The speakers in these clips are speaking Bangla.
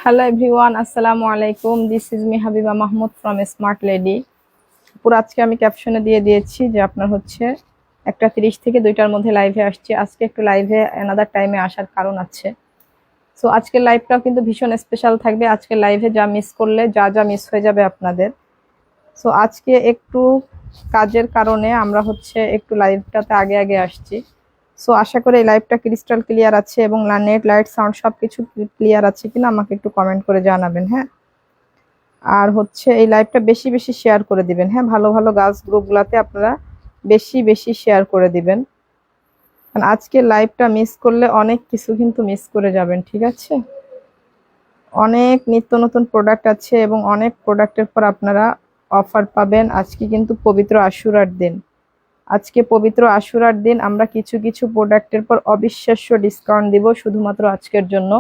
হ্যালো এভরিওয়ান, আসসালামু আলাইকুম। This is me Habiba Mahmud from smart lady. পুরো আজকে আমি ক্যাপশনে দিয়ে দিয়েছি যে আপনার হচ্ছে 1:30 থেকে 2টার মধ্যে লাইভে আসছি। আজকে একটু লাইভে অ্যানাদার টাইমে আসার কারণ আছে। সো আজকের লাইভটাও কিন্তু ভীষণ স্পেশাল থাকবে। আজকের লাইভে যা মিস করলে যা মিস হয়ে যাবে আপনাদের। সো আজকে একটু কাজের কারণে আমরা হচ্ছে একটু লাইভটাতে আগে আগে আসছি। সো আশা করি এই লাইভটা ক্রিস্টাল ক্লিয়ার আছে এবং নেট লাইট সাউন্ড সবকিছু ক্লিয়ার আছে কিনা আমাকে একটু কমেন্ট করে জানাবেন। হ্যাঁ, আর হচ্ছে এই লাইভটা বেশি বেশি শেয়ার করে দিবেন। হ্যাঁ, ভালো ভালো গার্লস গ্রুপগুলোতে আপনারা বেশি বেশি শেয়ার করে দিবেন, কারণ আজকে লাইভটা মিস করলে অনেক কিছু কিন্তু মিস করে যাবেন। ঠিক আছে, অনেক নিত্য নতুন প্রোডাক্ট আছে এবং অনেক প্রোডাক্টের পর আপনারা অফার পাবেন। আজকে কিন্তু পবিত্র আশুরার দিন। আজকে পবিত্র আশুরার দিন আমরা কিছু কিছু প্রোডাক্টের পর অবিশ্বাস্য ডিসকাউন্ট দিব শুধুমাত্র আজকের জন্য।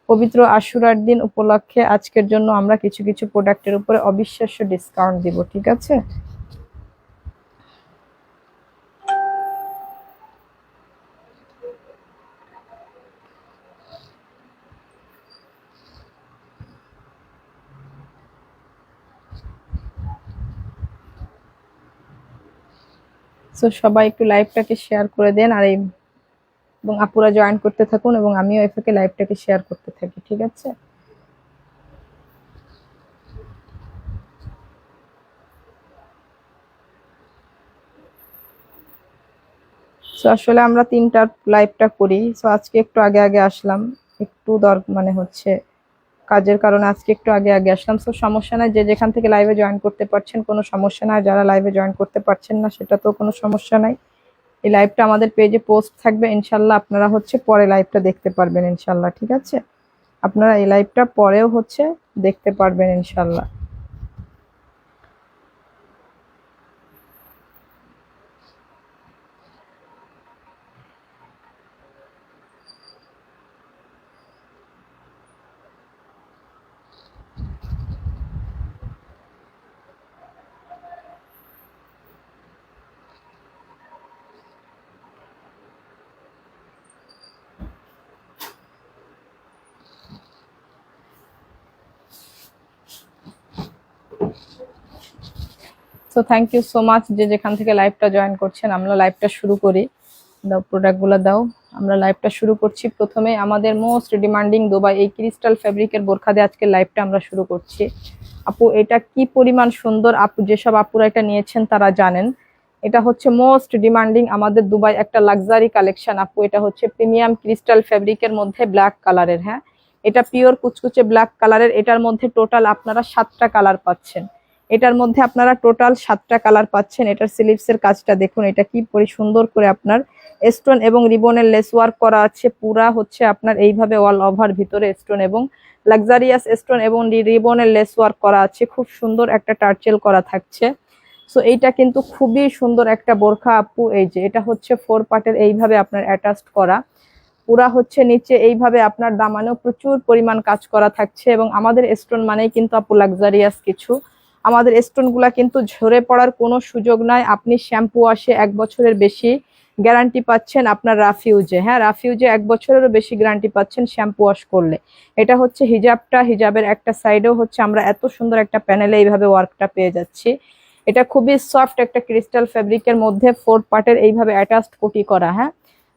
পবিত্র আশুরার দিন উপলক্ষে আজকের জন্য আমরা কিছু কিছু প্রোডাক্টের উপরে অবিশ্বাস্য ডিসকাউন্ট দিব। ঠিক আছে, সো সবাই একটু লাইভটাকে শেয়ার করে দেন আর এই এবং আপুরা জয়েন করতে থাকুন এবং আমিও এফকে লাইভটাকে শেয়ার করতে থাকি। ঠিক আছে, সো আসলে আমরা 3টার লাইভটা করি। সো আজকে একটু আগে আগে আসলাম, একটু মানে হচ্ছে কাজের কারণে আজকে একটু আগে আগে আসলাম। সো সমস্যা নাই, যে যেখান থেকে লাইভে জয়েন করতে পারছেন কোনো সমস্যা নাই, যারা লাইভে জয়েন করতে পারছেন না সেটা তো কোনো সমস্যা নাই। এই লাইভটা আমাদের পেজে পোস্ট থাকবে, ইনশাল্লাহ আপনারা হচ্ছে পরে লাইভটা দেখতে পারবেন ইনশাল্লাহ। ঠিক আছে, আপনারা এই লাইভটা পরেও হচ্ছে দেখতে পারবেন ইনশাল্লাহ। So thank you so much যে যেখান থেকে লাইভটা জয়েন করছেন। আমরা লাইভটা শুরু করি। দাও প্রোডাক্টগুলো দাও, আমরা লাইভটা শুরু করছি। প্রথমে আমাদের মোস্ট ডিমান্ডিং দুবাই এই ক্রিস্টাল ফ্যাব্রিকের বোরখা দিয়ে আজকে লাইভটা আমরা শুরু করছি। আপু এটা কি পরিমাণ সুন্দর, আপু যেসব আপুরা এটা নিয়েছেন তারা জানেন এটা হচ্ছে মোস্ট ডিমান্ডিং আমাদের দুবাই একটা লাক্সারি কালেকশন। আপু এটা হচ্ছে প্রিমিয়াম ক্রিস্টাল ফ্যাব্রিকের মধ্যে ব্ল্যাক কালারের। হ্যাঁ, এটা পিওর কুচকুচে ব্ল্যাক কালারের। এটার মধ্যে টোটাল আপনারা 7টা কালার পাচ্ছেন। এটার মধ্যে আপনারা টোটাল 7টা কালার পাচ্ছেন। এটার স্লিভসের কাজটা দেখুন, এটা কি সুন্দর করে আপনার স্টোন এবং রিবনের লেস ওয়ার্ক করা আছে। পুরা হচ্ছে আপনার এইভাবে অল ওভার ভিতরে স্টোন এবং লাক্সারিয়াস স্টোন এবং রিবনের লেস ওয়ার্ক করা আছে। খুব সুন্দর একটা টার্চেল করা থাকছে। সো এইটা কিন্তু খুবই সুন্দর একটা বোরখা আপু। এই যে এটা হচ্ছে 4 পার্টের এইভাবে আপনার অ্যাটাচড করা। পুরা হচ্ছে নিচে এইভাবে আপনার দামানেও প্রচুর পরিমাণ কাজ করা থাকছে এবং আমাদের স্টোন মানেই কিন্তু আপু লাক্সারিয়াস কিছু। আমাদের স্টোন গুলা কিন্তু ঝরে পড়ার কোনো সুযোগ নাই। আপনি শ্যাম্পু ওয়াশে 1 বছরের বেশি গ্যারান্টি পাচ্ছেন আপনার রাফিউজে। হ্যাঁ, রাফিউজে 1 বছরেরও বেশি গ্যারান্টি পাচ্ছেন শ্যাম্পু ওয়াশ করলে। এটা হচ্ছে হিজাবটা, হিজাবের একটা সাইডেও হচ্ছে আমরা এত সুন্দর একটা প্যানেলে এইভাবে ওয়ার্কটা পেয়ে যাচ্ছি। এটা খুবই সফট একটা ক্রিস্টাল ফ্যাব্রিকের মধ্যে 4 পার্টের এইভাবে অ্যাটাচড কোটি করা। হ্যাঁ,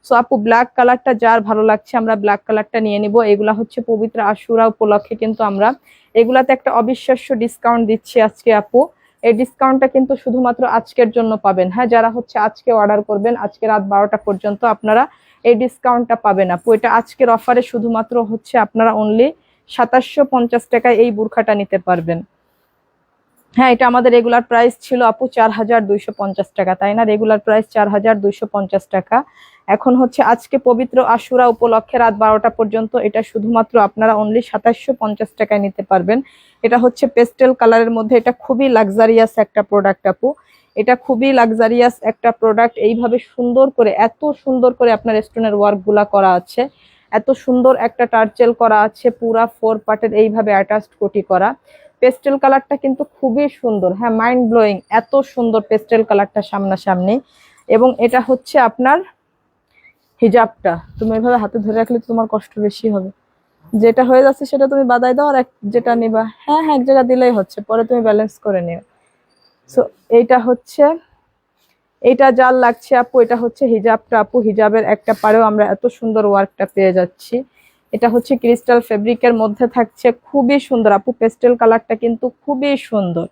সো আপু ব্ল্যাক কালারটা যার ভালো লাগছে আমরা ব্ল্যাক কালারটা নিয়ে নিব। এগুলা হচ্ছে পবিত্র আশুরা উপলক্ষে কিন্তু আমরা এগুলাতে একটা অবিশ্বাস্য ডিসকাউন্ট দিচ্ছি আজকে আপু। এই ডিসকাউন্টটা কিন্তু শুধুমাত্র আজকের জন্য পাবেন। হ্যাঁ, যারা হচ্ছে আজকে অর্ডার করবেন আজকে রাত 12টা পর্যন্ত আপনারা এই ডিসকাউন্টটা পাবেন আপু। এটা আজকের অফারে শুধুমাত্র হচ্ছে আপনারা অনলি 2750 টাকায় এই বোরখাটা নিতে পারবেন। হ্যাঁ, এটা আমাদের রেগুলার প্রাইস ছিল আপু 4250 টাকা, তাই না? রেগুলার প্রাইস 4250 টাকা। এখন হচ্ছে আজকে পবিত্র আশুরা উপলক্ষে রাত 12টা পর্যন্ত এটা শুধুমাত্র আপনারা অনলি 2750 টাকায় নিতে পারবেন। এটা হচ্ছে পেস্টেল কালারের মধ্যে, এটা খুবই লাক্সারিয়াস একটা প্রোডাক্ট আপু। এটা খুবই লাক্সারিয়াস একটা প্রোডাক্ট। এইভাবে সুন্দর করে, এত সুন্দর করে আপনার স্টোনের ওয়ার্ক গুলা করা আছে, এত সুন্দর একটা টার্চেল করা আছে, পুরা 4 পার্টের এইভাবে অ্যাটাচড কোটি করা। পেস্টেল কালারটা কিন্তু খুবই সুন্দর, হ্যাঁ, মাইন্ড ব্লোয়িং, এত সুন্দর পেস্টেল কালারটা সামনাসামনি। এবং এটা হচ্ছে আপনার হিজাবটা, তুমি এভাবে হাতে ধরে রাখলে তোমার কষ্ট বেশি হবে। যেটা হয়ে যাচ্ছে সেটা তুমি বাদাই দাও, আর যেটা নিবা, হ্যাঁ হ্যাঁ, এক জায়গা দিলেই হচ্ছে, পরে তুমি ব্যালেন্স করে নিও। সো এইটা হচ্ছে, এইটা যার লাগছে আপু, এটা হচ্ছে হিজাবটা আপু। হিজাবের একটা পারেও আমরা এত সুন্দর ওয়ার্কটা পেয়ে যাচ্ছি। এটা হচ্ছে ক্রিস্টাল ফেব্রিকের মধ্যে থাকছে, খুবই সুন্দর আপু। পেস্টেল কালারটা কিন্তু খুবই সুন্দর।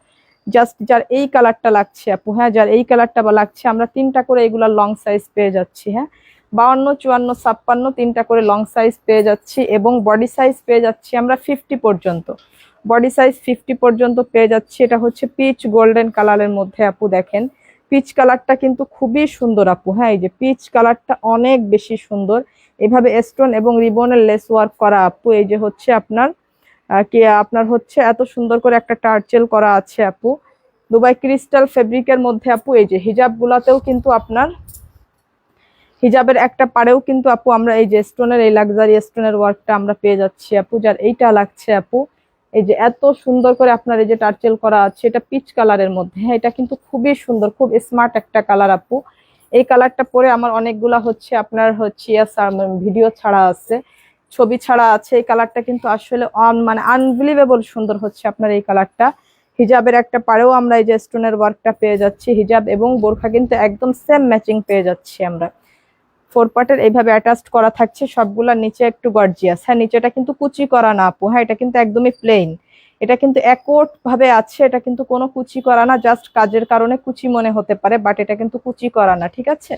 জাস্ট যার এই কালারটা লাগছে আপু, হ্যাঁ, যার এই কালারটা বা লাগছে, আমরা 3টা করে এগুলা লং সাইজ পেয়ে যাচ্ছি, হ্যাঁ, 52, 54, 56 3টা করে লং সাইজ পেয়ে যাচ্ছি। এবং বডি সাইজ পেয়ে যাচ্ছি আমরা 50 পর্যন্ত, বডি সাইজ 50 পর্যন্ত পেয়ে যাচ্ছি। এটা হচ্ছে পিচ গোল্ডেন কালারের মধ্যে আপু, দেখেন পিচ কালারটা কিন্তু খুবই সুন্দর আপু। হ্যাঁ, এই যে পিচ কালারটা অনেক বেশি সুন্দর। এভাবে স্টোন এবং রিবনের লেস ওয়ার্ক করা আপু। এই যে হচ্ছে আপনার আপনার হচ্ছে এত সুন্দর করে একটা টার্চেল করা আছে আপু, দুবাই ক্রিস্টাল ফেব্রিকের মধ্যে আপু। এই যে হিজাব গুলাতেও কিন্তু আপনার, হিজাবের একটা পাড়েও কিন্তু আপু আমরা এই যে স্টোনের, এই লাক্সারি স্টোনের ওয়ার্কটা আমরা পেয়ে যাচ্ছি আপু। যার এইটা লাগছে আপু, এই যে এত সুন্দর করে আপনার এই যে টার্চেল করা আছে, এটা পিচ কালারের মধ্যে, হ্যাঁ, এটা কিন্তু খুবই সুন্দর, খুব স্মার্ট একটা কালার আপু। এই কালারটা পরে আমার অনেকগুলা হচ্ছে আপনার হচ্ছে ভিডিও ছাড়া আছে, ছবি ছাড়া আছে। এই কালারটা কিন্তু আসলে মানে আনবিলিভেবল সুন্দর হচ্ছে আপনার এই কালারটা। হিজাবের একটা পাড়েও আমরা এই যে স্টোনের ওয়ার্কটা পেয়ে যাচ্ছি। হিজাব এবং বোরখা কিন্তু একদম সেম ম্যাচিং পেয়ে যাচ্ছি আমরা। 4 পার্টের এইভাবে অ্যাটাচড করা থাকছে, সবগুলা নিচে একটু গর্জিয়াস। হ্যাঁ, নিচেটা কিন্তু কুচি করা না আপু, হ্যাঁ, এটা কিন্তু একদমই প্লেন। এটা কিন্তু একট ভাবে আছে, এটা কিন্তু কোনো কুচি করা না। জাস্ট কাজের কারণে কুচি মনে হতে পারে, বাট এটা কিন্তু কুচি করা না, ঠিক আছে?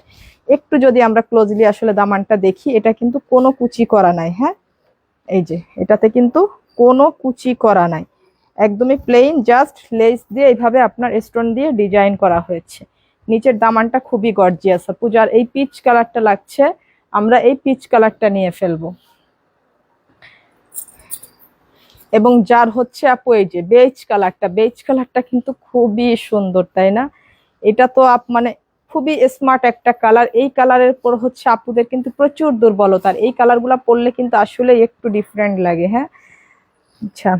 একটু যদি আমরা ক্লোজলি আসলে দামানটা দেখি, এটা কিন্তু কোনো কুচি করা নাই। হ্যাঁ, এই যে এটাতে কিন্তু কোনো কুচি করা নাই, একদমই প্লেন, জাস্ট লেস দিয়ে এইভাবে আপনার স্টোন দিয়ে ডিজাইন করা হয়েছে। নিচের দামানটা খুবই গর্জিয়াস আপু। যার এই পিচ কালারটা লাগছে, আমরা এই পিচ কালারটা নিয়ে ফেলবো। এবং যার হচ্ছে আপু এই যে বেজ কালারটা, বেজ কালারটা কিন্তু খুবই সুন্দর, তাই না? এটা তো মানে খুবই স্মার্ট একটা কালার। এই কালারের পর হচ্ছে আপুদের কিন্তু প্রচুর দুর্বলতার, এই কালারগুলা পরলে কিন্তু আসলে একটু ডিফারেন্ট লাগে। হ্যাঁ, আচ্ছা,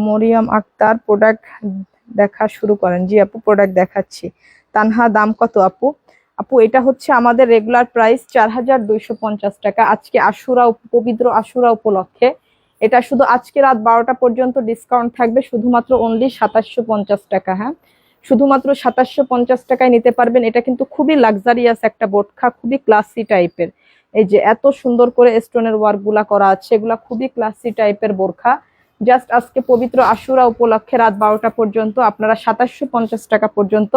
মরিয়ম আক্তার প্রোডাক্ট দেখা শুরু করেন। জি আপু, প্রোডাক্ট দেখাচ্ছি। তানহা, দাম কত আপু? আপু এটা হচ্ছে আমাদের রেগুলার প্রাইস 4250 টাকা। আজকে আশুরা, পবিত্র আশুরা উপলক্ষে এটা শুধু আজকে রাত 12টা পর্যন্ত ডিসকাউন্ট থাকবে, শুধুমাত্র অনলি 2750 টাকা। হ্যাঁ, শুধুমাত্র 2750 টাকায় নিতে পারবেন। এটা কিন্তু খুবই লাক্সারিয়াস একটা বোরখা, খুবই ক্লাসি টাইপের। এই যে এত সুন্দর করে স্টোনের ওয়ার্ক গুলা করা আছে, এগুলা খুবই ক্লাসি টাইপের বোরখা। জাস্ট আজকে পবিত্র আশুরা উপলক্ষে রাত 12টা পর্যন্ত আপনারা 2750 টাকা পর্যন্ত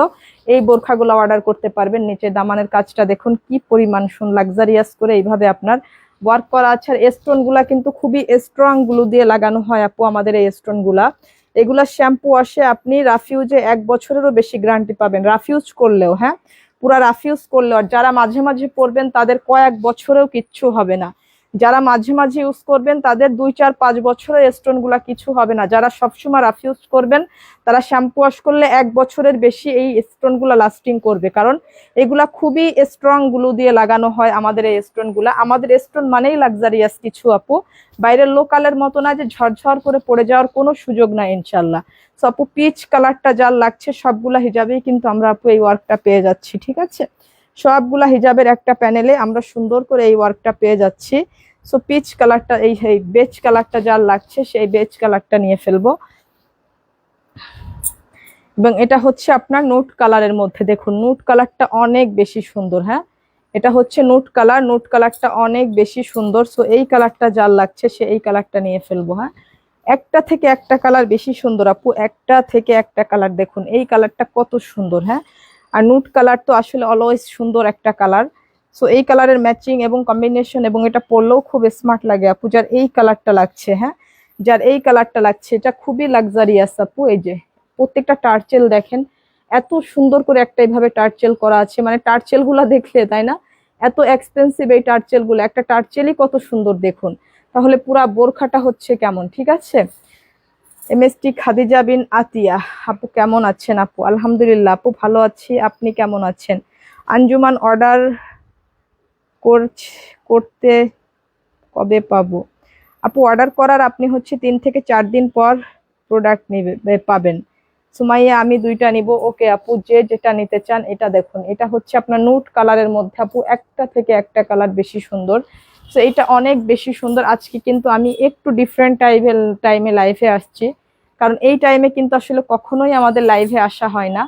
এই বোরখাগুলো অর্ডার করতে পারবেন। নিচে দামানের কাজটা দেখুন কি পরিমাণ লাক্সারিয়াস করে এইভাবে আপনার ওয়ার্ক করা আছে। আর স্টোন গুলা কিন্তু খুবই স্ট্রং গ্লু দিয়ে লাগানো হয় আপু আমাদের এই স্টোন গুলা। এগুলা শ্যাম্পু আসে, আপনি রাফিউজে 1 বছরেরও বেশি গ্যারান্টি পাবেন রাফিউজ করলেও। হ্যাঁ, পুরা রাফিউজ করলেও। আর যারা মাঝে মাঝে পরবেন তাদের কয়েক বছরেও কিচ্ছু হবে না। যারা মাঝে মাঝে ইউজ করবেন তাদের 2, 4, 5 বছরের স্টোন গুলা কিছু হবে না। যারা সবসময় রাফ ইউজ করবেন তারা শ্যাম্পু ওয়াশ করলে 1 বছরের বেশি এই স্টোন গুলা লাস্টিং করবে, কারণ এগুলা খুবই স্ট্রং গ্লু দিয়ে লাগানো হয় আমাদের এই স্টোন গুলা। আমাদের স্টোন মানেই লাক্সারিয়াস কিছু আপু, বাইরের লোকালের মতো না যে ঝরঝর করে পড়ে যাওয়ার কোনো সুযোগ নাই ইনশাল্লাহ। সো আপু পিচ কালারটা যার লাগছে সবগুলা হিজাবেই কিন্তু আমরা আপু এই ওয়ার্কটা পেয়ে যাচ্ছি, ঠিক আছে? সবগুলা হিজাবের একটা প্যানেলে আমরা সুন্দর করে এই ওয়ার্কটা পেয়ে যাচ্ছি। সো পিচ কালারটা, এই বেজ কালারটা যার লাগছে সেই বেজ কালারটা নিয়ে ফেলবো। এবং এটা হচ্ছে আপনার নুট কালারের মধ্যে, দেখুন নুট কালারটা অনেক বেশি সুন্দর। হ্যাঁ, এটা হচ্ছে নুট কালার, নুট কালারটা অনেক বেশি সুন্দর। সো এই কালারটা যার লাগছে সে এই কালারটা নিয়ে ফেলবো। হ্যাঁ, একটা থেকে একটা কালার বেশি সুন্দর আপু, একটা থেকে একটা কালার। দেখুন এই কালারটা কত সুন্দর। হ্যাঁ, আর নুট কালার তো আসলে অলওয়েজ সুন্দর একটা কালার। সো এই কালারের ম্যাচিং এবং কম্বিনেশন এবং এটা পরলেও খুব স্মার্ট লাগে আপু। যার এই কালারটা লাগছে, হ্যাঁ যার এই কালারটা লাগছে, এটা খুবই লাক্সারিয়াস আপু। এই যে প্রত্যেকটা টার্চেল দেখেন, এত সুন্দর করে একটা এইভাবে টার্চেল করা আছে, মানে টার্চেল গুলা দেখলে তাই না এত এক্সপেন্সিভ এই টার্চেল গুলো, একটা টার্চেলই কত সুন্দর দেখুন, তাহলে পুরা বোরখাটা হচ্ছে কেমন। ঠিক আছে, এমএসটি খাদিজা বিন আতিয়া আপু কেমন আছেন আপু? আলহামদুলিল্লাহ আপু ভালো আছি, আপনি কেমন আছেন? আঞ্জুমান অর্ডার করতে কবে পাবো আপু? অর্ডার করার আপনি হচ্ছে 3 থেকে 4 দিন পর প্রোডাক্ট পাবেন। সুমাইয়া আমি 2টা নিব। ওকে আপু, যে যেটা নিতে চান। এটা দেখুন, এটা হচ্ছে আপনার নুট কালারের মধ্যে আপু, একটা থেকে একটা কালার বেশি সুন্দর। তো এটা অনেক বেশি সুন্দর। আজকে কিন্তু আমি একটু ডিফারেন্ট টাইমে লাইভে আসছি, কারণ এই টাইমে কিন্তু আসলে কখনোই আমাদের লাইভে আসা হয় না।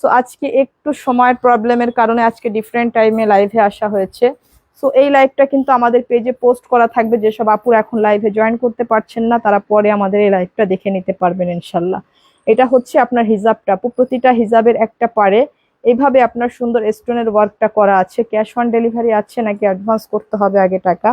সো আজকে একটু সময়ের প্রবলেমের কারণে আজকে ডিফারেন্ট টাইমে লাইভে আসা হয়েছে। সো এই লাইভটা কিন্তু আমাদের পেজে পোস্ট করা থাকবে, যেসব আপুরা এখন লাইভে জয়েন করতে পারছেন না তারা পরে আমাদের এই লাইভটা দেখে নিতে পারবেন ইনশাল্লাহ। এটা হচ্ছে আপনার হিজাবটা আপু, প্রতিটা হিজাবের একটা পারে এইভাবে আপনার সুন্দর স্টোনের ওয়ার্কটা করা আছে। ক্যাশ অন ডেলিভারি আছে নাকি অ্যাডভান্স করতে হবে আগে টাকা?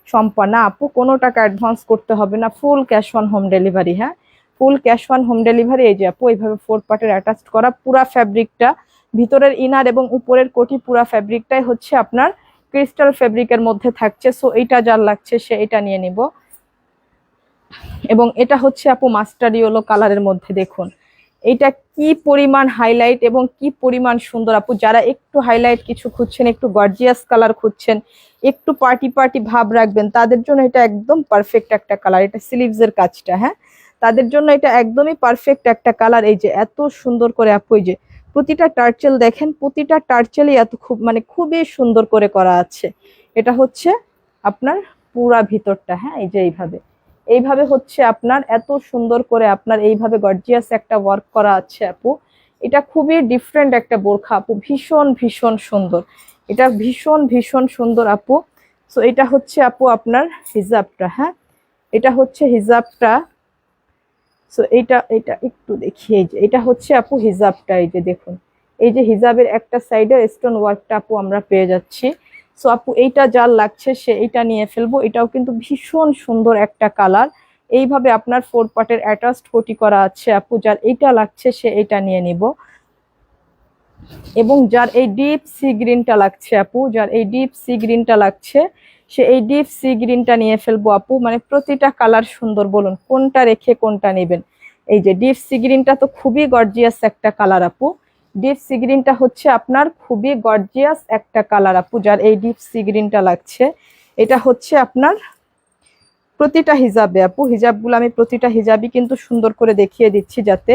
সম্পা, না আপু কোনো টাকা অ্যাডভান্স করতে হবে না, full cash on home delivery. হ্যাঁ full cash on home delivery. এই যে আপু এইভাবে 4 পার্টের অ্যাটাচ করা পুরা ফ্যাব্রিকটা, ভিতরের ইনার এবং উপরের কোটি পুরা ফ্যাব্রিকটাই হচ্ছে আপনার ক্রিস্টাল ফেব্রিকের মধ্যে থাকছে। সো এইটা যার লাগছে সে এটা নিয়ে নিব। এবং এটা হচ্ছে আপু মাস্টার ইয়েলো কালারের মধ্যে, দেখুন এইটা কি পরিমাণ হাইলাইট এবং কি পরিমাণ সুন্দর আপু। যারা একটু হাইলাইট কিছু খুঁজছেন, একটু গর্জিয়াস কালার খুঁজছেন, একটু পার্টি পার্টি ভাব রাখবেন, তাদের জন্য এটা একদম পারফেক্ট একটা কালার। এটা স্লিভস এর কাজটা, হ্যাঁ তাদের জন্য এটা একদমই পারফেক্ট একটা কালার। এই যে এত সুন্দর করে আপু, এই যে প্রতিটা টার্চেল দেখেন, প্রতিটা টার্চেলই এত খুবই সুন্দর করে করা আছে। এটা হচ্ছে আপনার পুরা ভিতরটা, হ্যাঁ এই যে এইভাবে এইভাবে হচ্ছে আপনার এত সুন্দর করে আপনার এইভাবে গর্জিয়াস একটা ওয়ার্ক করা আছে আপু। এটা খুবই ডিফারেন্ট একটা বোরখা আপু, ভীষণ ভীষণ সুন্দর, এটা ভীষণ ভীষণ সুন্দর আপু। সো এটা হচ্ছে আপু আপনার হিজাবটা, হ্যাঁ এটা হচ্ছে হিজাবটা। সো এটা এটা একটু দেখি, এই যে এটা হচ্ছে আপু হিজাবটা। এই যে দেখুন, এই যে হিজাবের একটা সাইডে স্টোন ওয়ার্কটা আপু আমরা পেয়ে যাচ্ছি। সো আপু এইটা যার লাগছে সে এইটা নিয়ে ফেলবো। এটাও কিন্তু ভীষণ সুন্দর একটা কালার, এইভাবে আপনার 4 পার্টের অ্যাটাচড কোটি করা আছে আপু। যার এইটা লাগছে সে এইটা নিয়ে নিব। এবং যার এই ডিপ সি গ্রিনটা লাগছে আপু, যার এই ডিপ সি গ্রিনটা লাগছে সে এই ডিপ সি গ্রিনটা নিয়ে ফেলবো আপু। মানে প্রতিটা কালার সুন্দর, বলুন কোনটা রেখে কোনটা নেবেন। এই যে ডিপ সি গ্রিনটা তো খুবই গর্জিয়াস একটা কালার আপু, ডিপ সি গ্রিনটা হচ্ছে আপনার খুবই গর্জিয়াস একটা কালার আপু। যার এই ডিপ সি গ্রিনটা লাগছে, এটা হচ্ছে আপনার প্রতিটা হিজাবে আপু। হিজাবগুলো আমি প্রতিটা হিজাবই কিন্তু সুন্দর করে দেখিয়ে দিচ্ছি যাতে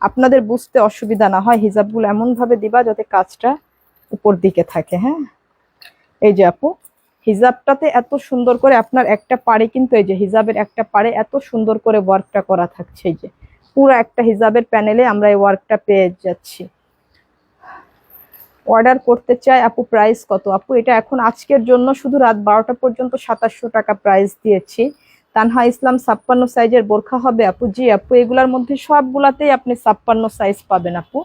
আপনাদের বুঝতে অসুবিধা না হয়। হিজাবগুলো এমন ভাবে দিবা যাতে কাজটা উপর দিকে থাকে। হ্যাঁ এই যে আপু হিজাবটাতে এত সুন্দর করে আপনার একটা পাড়ে কিন্তু, এই যে হিজাবের একটা পাড়ে এত সুন্দর করে ওয়ার্কটা করা থাকছে। এই যে পুরো একটা হিজাবের প্যানেলে আমরা এই ওয়ার্কটা পেয়ে যাচ্ছি। অর্ডার করতে চাই আপু, প্রাইস কত আপু? এটা এখন আজকের জন্য শুধু রাত 12টা পর্যন্ত 2700 টাকা প্রাইস দিয়েছি। তানহা ইসলাম 56 সাইজের বোরখা হবে আপু? জি আপু, এগুলার মধ্যে সবগুলাতেই আপনি 56 সাইজ পাবেন আপু।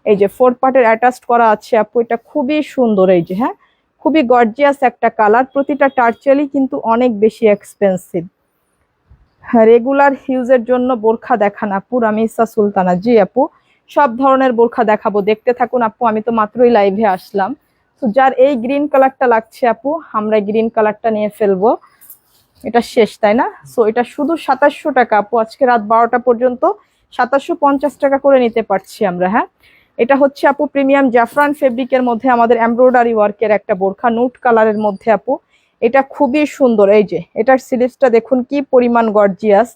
এই যে 4 পার্টের অ্যাটাচড করা আছে আপু, এটা খুবই সুন্দর। এই যে হ্যাঁ খুবই গর্জিয়াস একটা কালার, প্রতিটা টার্চেলই কিন্তু অনেক বেশি এক্সপেন্সিভ। রেগুলার ইউজের জন্য বোরখা দেখান আপু, রামিসা সুলতানা। জি আপু, সব ধরনের বোরখা দেখাবো, দেখতে থাকুন আপু। আমি তো মাত্রই লাইভে আসলাম। তো যার এই গ্রিন কালারটা লাগছে আপু, আমরা গ্রিন কালারটা নিয়ে ফেলবো। এটা শেষ তাই না? সো এটা শুধু 2700 টাকা আপু, আজকে রাত 12টা পর্যন্ত 2750 টাকা করে নিতে পারছি আমরা। হ্যাঁ এটা হচ্ছে আপু প্রিমিয়াম জাফরান ফেব্রিকের মধ্যে আমাদের এমব্রয়ডারি ওয়ার্কের একটা বোরখা, নুট কালারের মধ্যে আপু। এটা খুবই সুন্দর। এই যে এটার স্লিভসটা দেখুন কি পরিমাণ গর্জিয়াস,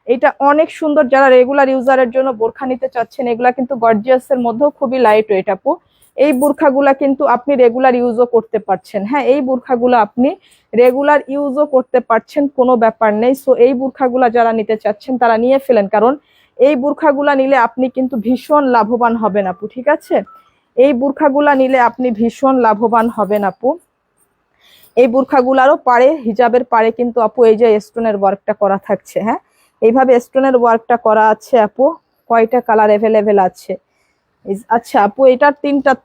এটা অনেক সুন্দর। যারা রেগুলার ইউজারের জন্য বোরখা নিতে চাচ্ছেন, এগুলা কিন্তু গর্জিয়াসের মধ্যেও খুবই লাইট ওয়েট আপু। এই বোরখাগুলা কিন্তু আপনি রেগুলার ইউজও করতে পারছেন। হ্যাঁ এই বোরখাগুলো আপনি রেগুলার ইউজও করতে পারছেন, কোনো ব্যাপার নেই। সো এই বোরখাগুলা যারা নিতে চাচ্ছেন তারা নিয়ে ফেলেন, কারণ এই বোরখাগুলা নিলে আপনি কিন্তু ভীষণ লাভবান হবেন আপু। ঠিক আছে, এই বোরখাগুলা নিলে আপনি ভীষণ লাভবান হবেন আপু। এই বোরখাগুলারও পাড়ে, হিজাবের পাড়ে কিন্তু আপু এই যে স্টোনের ওয়ার্কটা করা থাকছে। হ্যাঁ এইভাবে স্টোনের ওয়ার্কটা করা আছে আপু। কয়টা কালার অ্যাভেলেবেল আছে? আচ্ছা আপু, এটার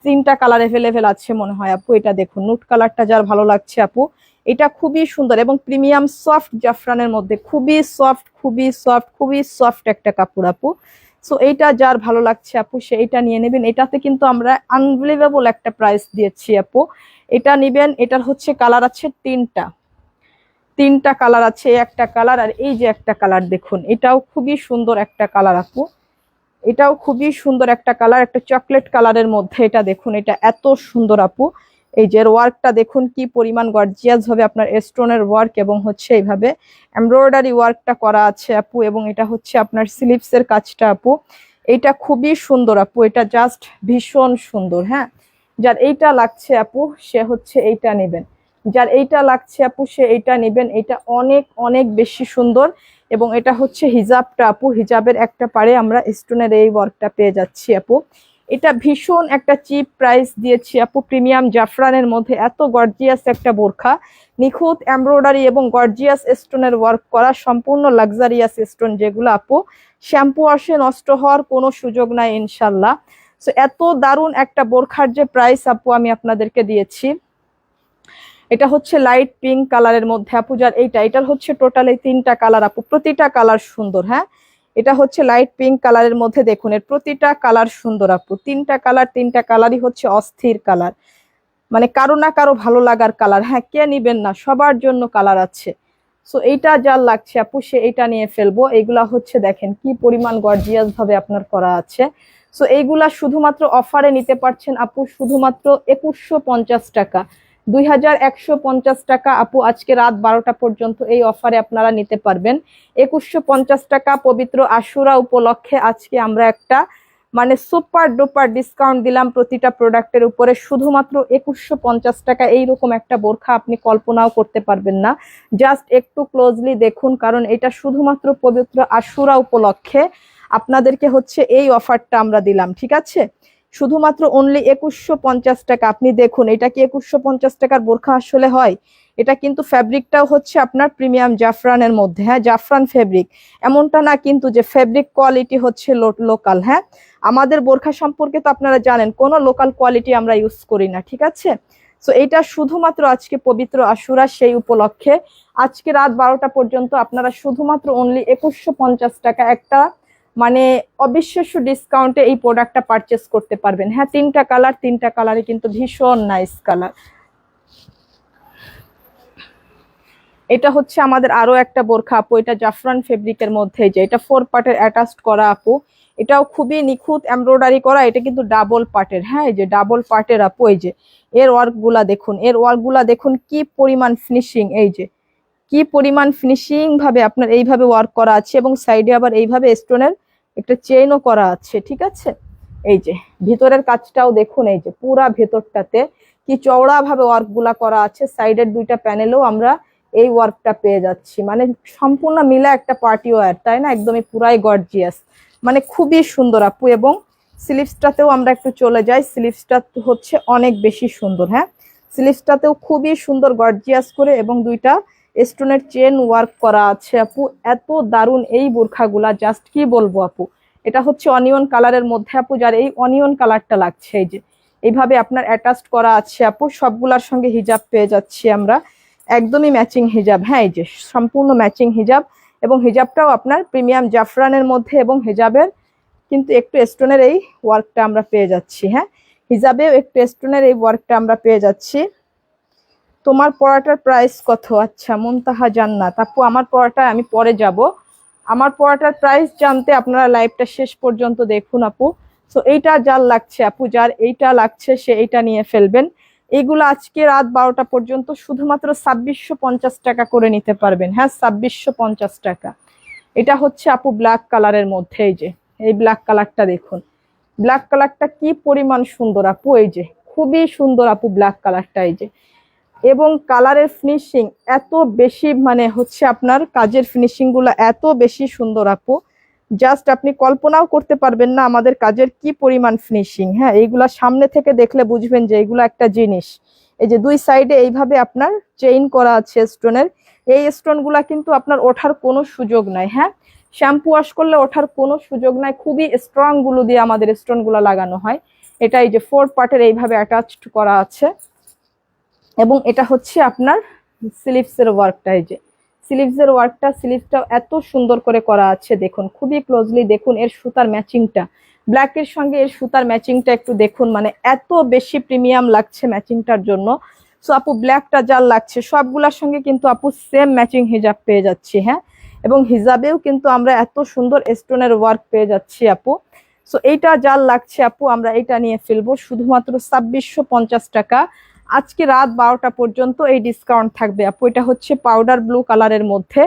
তিনটা কালার অ্যাভেলেবেল আছে মনে হয় আপু। এটা দেখুন, নুট কালারটা যার ভালো লাগছে আপু, এটা খুবই সুন্দর এবং প্রিমিয়াম সফট জাফরানের মধ্যে, খুবই সফট, খুবই সফট, খুবই সফট একটা কাপড় আপু। সো এইটা যার ভালো লাগছে আপু সে এটা নিয়ে নেবেন। এটাতে কিন্তু আমরা আনবিলিভেবল একটা প্রাইস দিয়েছি আপু। এটা নিবেন। এটার হচ্ছে কালার আছে তিনটা, তিনটা কালার আছে। একটা কালার আর এই যে একটা কালার দেখুন, এটাও খুবই সুন্দর একটা কালার আপু। এটাও খুবই সুন্দর একটা কালার, একটা চকলেট কালারের মধ্যে। এটা দেখুন, এটা এত সুন্দর আপু। এই যে ওয়ার্কটা দেখুন কি পরিমাণ গর্জিয়াস ভাবে আপনার স্টোনের ওয়ার্ক এবং হচ্ছে এইভাবে এমব্রয়ডারি ওয়ার্কটা করা আছে আপু। এবং এটা হচ্ছে আপনার স্লিভস এর কাজটা আপু। এটা খুবই সুন্দর আপু, এটা জাস্ট ভীষণ সুন্দর। হ্যাঁ, যার এইটা লাগছে আপু সে হচ্ছে এইটা নেবেন। যার এইটা লাগছে আপু সে এইটা নেবেন। এটা অনেক অনেক বেশি সুন্দর। এবং এটা হচ্ছে হিজাবটা আপু, হিজাবের একটা পাড়ে আমরা স্টোনের এই ওয়ার্কটা পেয়ে যাচ্ছি আপু। এটা ভীষণ একটা চিপ প্রাইস দিয়েছি আপু, প্রিমিয়াম জাফরানের মধ্যে এত গর্জিয়াস একটা বোরখা, নিখুঁত এমব্রয়ডারি এবং গর্জিয়াস স্টোনের ওয়ার্ক করা, সম্পূর্ণ লাক্সারিয়াস স্টোন, যেগুলো আপু শ্যাম্পু আসে নষ্ট হওয়ার কোনো সুযোগ নাই ইনশাল্লাহ। সো এত দারুণ একটা বোরখার যে প্রাইস আপু আমি আপনাদেরকে দিয়েছি। এটা হচ্ছে লাইট পিঙ্ক কালারের মধ্যে আপু। যার এটার হচ্ছে টোটাল এই তিনটা কালার আপু, প্রতিটা কালার সুন্দর। হ্যাঁ, এটা হচ্ছে লাইট পিঙ্ক কালারের মধ্যে, দেখুন এর প্রতিটা কালার সুন্দর আপু। তিনটা কালার, তিনটা কালারই হচ্ছে অস্থির কালার, মানে কারো না কারো ভালো লাগার কালার। হ্যাঁ, কে নিবেন না, সবার জন্য কালার আছে। সো এইটা যার লাগছে আপু সে এইটা নিয়ে ফেলবো। এইগুলা হচ্ছে দেখেন কি পরিমাণ গর্জিয়াস ভাবে আপনার করা আছে। সো এইগুলা শুধুমাত্র অফারে নিতে পারছেন আপু, শুধুমাত্র 2150 টাকা, 2150 টাকা আপু। আজকে রাত 12টা পর্যন্ত এই অফারে আপনারা নিতে পারবেন 2150 টাকা। পবিত্র আশুরা উপলক্ষে আজকে আমরা একটা মানে সুপার ডুপার ডিসকাউন্ট দিলাম প্রতিটা প্রোডাক্টের উপরে, শুধুমাত্র 2150 টাকা। এইরকম একটা বোরখা আপনি কল্পনাও করতে পারবেন না। জাস্ট একটু ক্লোজলি দেখুন, কারণ এটা শুধুমাত্র পবিত্র আশুরা উপলক্ষে আপনাদেরকে হচ্ছে এই অফারটা আমরা দিলাম, ঠিক আছে? শুধুমাত্র অনলি 2150 টাকা। আপনি দেখুন, এটা কি 2150 টাকার বোরখা আসলে হয়? এটা কিন্তু ফ্যাব্রিকটাও হচ্ছে আপনার প্রিমিয়াম জাফরানের মধ্যে। হ্যাঁ, জাফরান ফেব্রিক, এমনটা না কিন্তু যে ফেব্রিক কোয়ালিটি হচ্ছে লোকাল। হ্যাঁ, আমাদের বোরখা সম্পর্কে তো আপনারা জানেন, কোনো লোকাল কোয়ালিটি আমরা ইউজ করি না, ঠিক আছে? সো এটা শুধুমাত্র আজকে পবিত্র আশুরা সেই উপলক্ষে আজকে রাত 12টা পর্যন্ত আপনারা শুধুমাত্র অনলি 2150 টাকা একটা মানে অবিশ্বাস্য ডিসকাউন্টে এই প্রোডাক্টটা পারচেস করতে পারবেন। হ্যাঁ, তিনটা কালার, তিনটা কালারই কিন্তু ভীষণ নাইস কালার। এটা হচ্ছে আমাদের আরো একটা বোরখা আপু, এটা জাফরান ফেব্রিকের মধ্যে, যে এটা 4 পার্টের অ্যাটাচড করা আপু। এটাও খুবই নিখুঁত এমব্রয়ডারি করা। এটা কিন্তু ডাবল পার্টের। হ্যাঁ, এই যে ডাবল পার্টের আপু। এই যে এর ওয়ার্ক গুলা দেখুন, এর ওয়ার্ক গুলা দেখুন কি পরিমাণ ফিনিশিং। এই যে কি পরিমাণ ফিনিশিং ভাবে আপনার এইভাবে ওয়ার্ক করা আছে এবং সাইডে আবার এইভাবে স্টোনের একটা চেইনও করা আছে, ঠিক আছে? এই যে ভিতরের কাজটাও দেখুন, এই যে পুরা ভেতরটাতে কি চওড়া ভাবে ওয়ার্ক গুলা করা আছে। সাইডের দুইটা প্যানেলেও আমরা এই ওয়ার্কটা পেয়ে যাচ্ছি, মানে সম্পূর্ণ মিলা একটা পার্টি ওয়্যার, তাই না? একদমই পুরাই গর্জিয়াস, মানে খুবই সুন্দর আপু। এবং স্লিভসটাতেও আমরা একটু চলে যাই, স্লিভসটা হচ্ছে অনেক বেশি সুন্দর। হ্যাঁ, স্লিভসটাতেও খুবই সুন্দর গর্জিয়াস করে এবং দুইটা স্টোনের চেন ওয়ার্ক করা আছে আপু। এত দারুণ এই বোরখাগুলা, জাস্ট কি বলবো আপু। এটা হচ্ছে অনিয়ন কালারের মধ্যে আপু। যার এই অনিয়ন কালারটা লাগছে, এই যে এইভাবে আপনার অ্যাটাচড করা আছে আপু। সবগুলার সঙ্গে হিজাব পেয়ে যাচ্ছি আমরা, একদমই ম্যাচিং হিজাব। হ্যাঁ, এই যে সম্পূর্ণ ম্যাচিং হিজাব এবং হিজাবটাও আপনার প্রিমিয়াম জাফরানের মধ্যে এবং হিজাবের কিন্তু একটু স্টোনের এই ওয়ার্কটা আমরা পেয়ে যাচ্ছি। হ্যাঁ, হিজাবেও একটু স্টোনের এই ওয়ার্কটা আমরা পেয়ে যাচ্ছি। তোমার পড়াটার প্রাইস কত? আচ্ছা, মুনতাহা জান্নাত আপু, আমার পড়াটা আমি পরে যাব। আমার পড়াটার প্রাইস জানতে আপনারা লাইভটা শেষ পর্যন্ত দেখুন আপু। সো এইটা যার লাগছে আপু, যার এইটা লাগছে সে এইটা নিয়ে ফেলবেন। এইগুলো আজকে রাত 12টা পর্যন্ত শুধুমাত্র 2650 টাকা করে নিতে পারবেন। হ্যাঁ, 2650 টাকা। এটা হচ্ছে আপু ব্ল্যাক কালারের মধ্যে। এই যে এই ব্ল্যাক কালারটা দেখুন, ব্ল্যাক কালারটা কি পরিমাণ সুন্দর আপু। এই যে খুবই সুন্দর আপু ব্ল্যাক কালারটা। এই যে এবং কালারের ফিনিশিং এত বেশি, মানে হচ্ছে আপনার কাজের ফিনিশিং গুলো এত বেশি সুন্দর আপু, জাস্ট আপনি কল্পনাও করতে পারবেন না আমাদের কাজের কি পরিমাণ ফিনিশিং। হ্যাঁ, এইগুলা সামনে থেকে দেখলে বুঝবেন যে এইগুলো একটা জিনিস। এই যে দুই সাইডে এইভাবে আপনার চেইন করা আছে স্টোনের, এই স্টোন গুলা কিন্তু আপনার ওঠার কোনো সুযোগ নাই। হ্যাঁ, শ্যাম্পু ওয়াশ করলে ওঠার কোনো সুযোগ নাই, খুবই স্ট্রং গুলো দিয়ে আমাদের স্টোন গুলো লাগানো হয়। এটা এই যে 4 পার্টের এইভাবে অ্যাটাচড করা আছে, এবং এটা হচ্ছে আপনার স্লিভসের ওয়ার্কটা। এই যে স্লিভসের ওয়ার্কটা, স্লিভসটা এত সুন্দর করে করা আছে, দেখুন খুবই ক্লোজলি দেখুন। এর সুতার ম্যাচিংটা, ব্ল্যাকের সঙ্গে এর সুতার ম্যাচিংটা একটু দেখুন, মানে এত বেশি প্রিমিয়াম লাগছে ম্যাচিংটার জন্য। সো আপু ব্ল্যাকটা যার লাগছে সবগুলোর সঙ্গে কিন্তু আপু সেম ম্যাচিং হিজাব পেয়ে যাচ্ছি, হ্যাঁ। এবং হিজাবেও কিন্তু আমরা এত সুন্দর স্টোনের ওয়ার্ক পেয়ে যাচ্ছি আপু। সো এইটা যার লাগছে আপু আমরা এটা নিয়ে ফেলবো শুধুমাত্র 2650 টাকা। আজকে রাত 12টা পর্যন্ত এই ডিসকাউন্ট থাকবে আপু। এটা হচ্ছে পাউডার ব্লু কালারের মধ্যে।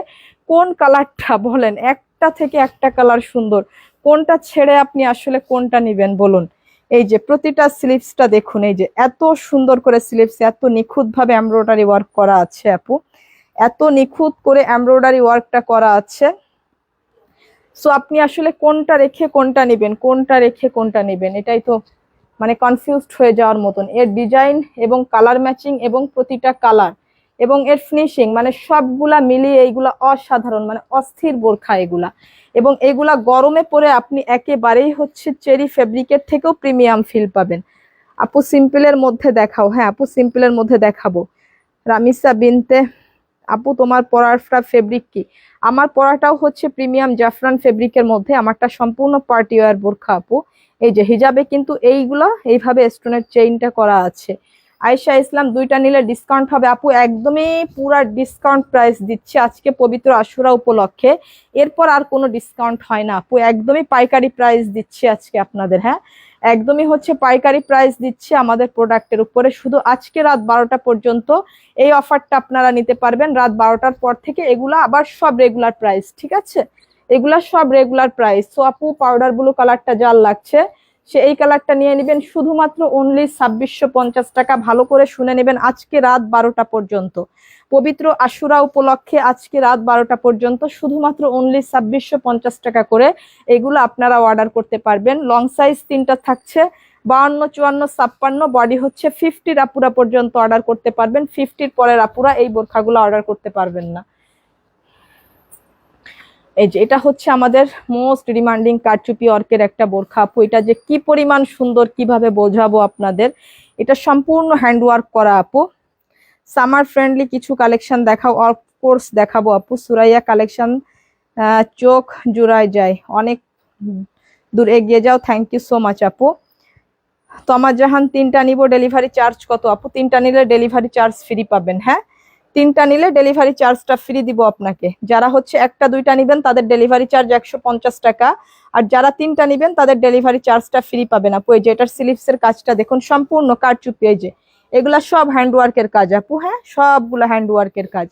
কোন কালারটা বলেন, একটা থেকে একটা কালার সুন্দর, কোনটা ছেড়ে আপনি আসলে কোনটা নিবেন বলুন। এই যে প্রতিটা স্লিভসটা দেখুন, এই যে এত সুন্দর করে স্লিভস, এত নিখুঁত ভাবে এমব্রয়ডারি ওয়ার্ক করা আছে আপু, এত নিখুঁত করে এমব্রয়ডারি ওয়ার্কটা করা আছে। সো আপনি আসলে কোনটা রেখে কোনটা নিবেন, কোনটা রেখে কোনটা নিবেন, এটাই তো মানে কনফিউজড হয়ে যাওয়ার মতন। এর ডিজাইন এবং কালার ম্যাচিং এবং প্রতিটা কালার এবং এর ফিনিশিং, মানে সবগুলা মিলিয়ে এইগুলা অসাধারণ, মানে অস্থির বোরখা এগুলা। এবং এগুলা গরমে পরে আপনি একেবারেই হচ্ছে চেরি ফেব্রিকের থেকেও প্রিমিয়াম ফিল পাবেন। আপু সিম্পলের মধ্যে দেখাও, হ্যাঁ আপু সিম্পলের মধ্যে দেখাবো। রামিসা বিনতে আপু তোমার পরাটা ফেব্রিক কি? আমার পরাটাও হচ্ছে প্রিমিয়াম জাফরান ফেব্রিকের মধ্যে, আমারটা সম্পূর্ণ পার্টি ওয়্যার বোরখা আপু। এই যে হিজাবে কিন্তু এইগুলা এইভাবে স্টোনের চেইনটা করা আছে। আয়েশা ইসলাম দুইটা নিলে ডিসকাউন্ট হবে আপু? একদমই পুরা ডিসকাউন্ট প্রাইস দিচ্ছে আজকে পবিত্র আশুরা উপলক্ষে। এরপর আর কোনো ডিসকাউন্ট হয় না আপু, একদমই পাইকারি প্রাইস দিচ্ছি আজকে আপনাদের, হ্যাঁ একদমই হচ্ছে পাইকারি প্রাইস দিচ্ছে আমাদের প্রোডাক্টের উপরে। শুধু আজকে রাত 12টা পর্যন্ত এই অফারটা আপনারা নিতে পারবেন। রাত 12টার পর থেকে এগুলা আবার সব রেগুলার প্রাইস, ঠিক আছে, এগুলা সব রেগুলার প্রাইস। সো আপু পাউডার ব্লু কালারটা যার লাগছে সে এই কালারটা নিয়ে নেবেন শুধুমাত্র অনলি 2650 টাকা। ভালো করে শুনে নেবেন, আজকে রাত 12টা পর্যন্ত পবিত্র আশুরা উপলক্ষে আজকে রাত 12টা পর্যন্ত শুধুমাত্র অনলি 2650 টাকা করে এগুলো আপনারা অর্ডার করতে পারবেন। লং সাইজ 3টা থাকছে, 52, 54, 56, বডি হচ্ছে 50 আপুরা পর্যন্ত অর্ডার করতে পারবেন। 50 পরের আপুরা এই বোরখাগুলো অর্ডার করতে পারবেন না। এই যে এটা হচ্ছে আমাদের মোস্ট ডিমান্ডিং কারচুপি ওয়ার্কের একটা বোরখা আপু। এটা যে কি পরিমাণ সুন্দর কিভাবে বোঝাবো আপনাদের, এটা সম্পূর্ণ হ্যান্ডওয়ার্ক করা আপু। সামার ফ্রেন্ডলি কিছু কালেকশন দেখাও। অফকোর্স দেখাবো আপু, সুরাইয়া কালেকশন চোখ জুড়ায় যায়, অনেক দূর এগিয়ে যাও। থ্যাংক ইউ সো মাচ আপু। তমা জাহান 3টা নিব, ডেলিভারি চার্জ কত আপু? 3টা নিলে ডেলিভারি চার্জ ফ্রি পাবেন, হ্যাঁ 3টা নিলে ডেলিভারি চার্জটা ফ্রি দিব আপনাকে। যারা হচ্ছে 1টা 2টা নিবেন তাদের ডেলিভারি চার্জ 150 টাকা, আর যারা 3টা নিবেন তাদের ডেলিভারি চার্জটা ফ্রি পাবেন আপু। এই যে এটার স্লিভসের কাজটা দেখুন, সম্পূর্ণ কারচুপি। এই যে এগুলা সব হ্যান্ডওয়ার্কের কাজ আপু, হ্যাঁ সবগুলা হ্যান্ডওয়ার্কের কাজ।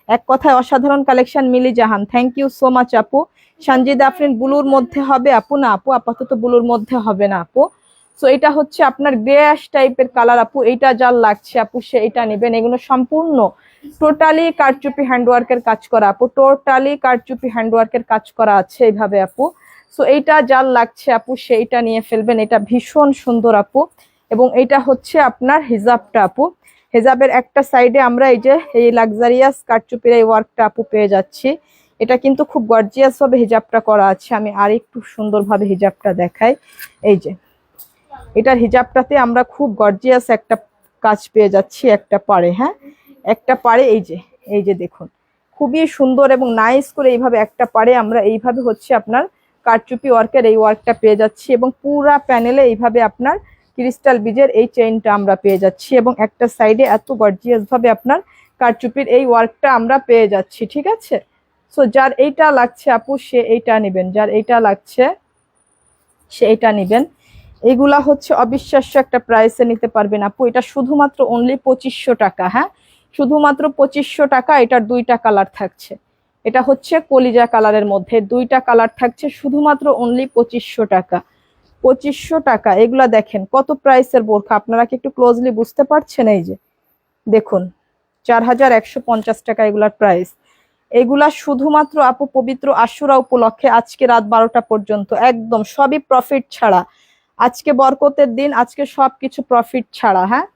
এক কথায় অসাধারণ collection. Mili Jahan thank you so much আপু। সঞ্জিদা আফরিন ব্লুর মধ্যে হবে আপু? না আপু আপাতত ব্লুর মধ্যে হবে না আপু। সো এটা হচ্ছে আপনার গ্রে অ্যাশ টাইপের কালার আপু, এইটা যার লাগছে আপু সে এটা নেবেন। এগুলো সম্পূর্ণ টোটালি কারচুপি হ্যান্ডওয়ার্কের কাজ করা আপু, টোটালি কারচুপি হ্যান্ডওয়ার্কের কাজ করা আছে এইভাবে আপু। সো এইটা যার লাগছে আপু সেইটা নিয়ে ফেলবেন, এটা ভীষণ সুন্দর আপু। এবং এইটা হচ্ছে আপনার হিজাবটা আপু, হিজাবের একটা সাইডে আমরা এই যে এই লাক্সারিয়াস কারচুপির এই ওয়ার্কটা আপু পেয়ে যাচ্ছি। এটা কিন্তু খুব গর্জিয়াস ভাবে হিজাবটা করা আছে। আমি আর একটু সুন্দরভাবে হিজাবটা দেখাই। এই যে এটার হিজাবটাতে আমরা খুব গর্জিয়াস একটা কাজ পেয়ে যাচ্ছি একটা পাড়ে, হ্যাঁ একটা পাড়ে। এই যে দেখুন খুবই সুন্দর এবং নাইস করে এইভাবে একটা পাড়ে আমরা এইভাবে হচ্ছে আপনার কারচুপি ওয়ার্কের এই ওয়ার্কটা পেয়ে যাচ্ছি। এবং পুরা প্যানেলে এইভাবে আপনার ক্রিস্টাল বিজের এই চেইনটা আমরা পেয়ে যাচ্ছি, এবং একটা সাইডে এত গর্জিয়াস ভাবে আপনার কারচুপির এই ওয়ার্কটা আমরা পেয়ে যাচ্ছি, ঠিক আছে। সো যার এইটা লাগছে আপু সে এইটা নেবেন, যার এইটা লাগছে সে এইটা নেবেন। এগুলা হচ্ছে অবিশ্বাস্য একটা প্রাইসে নিতে পারবেন আপু। এটা শুধুমাত্র অনলি 2500 টাকা, হ্যাঁ শুধুমাত্র 2500 টাকা। এটার 2টা কালার থাকছে, এটা হচ্ছে কলিজা কালারের মধ্যে 2টা কালার থাকছে, শুধুমাত্র অনলি 2500 টাকা। 2500 টাকা। এগুলা দেখেন কত প্রাইসের বোরখা, আপনারা কি একটু ক্লোজলি বুঝতে পারছেন? এই যে দেখুন 4150 টাকা এগুলার প্রাইস। এগুলা শুধুমাত্র আপু পবিত্র আশুরা উপলক্ষে আজকে রাত 12টা পর্যন্ত, একদম সবই প্রফিট ছাড়া। আজকে বরকতের দিন, আজকে সবকিছু প্রফিট ছাড়া, হ্যাঁ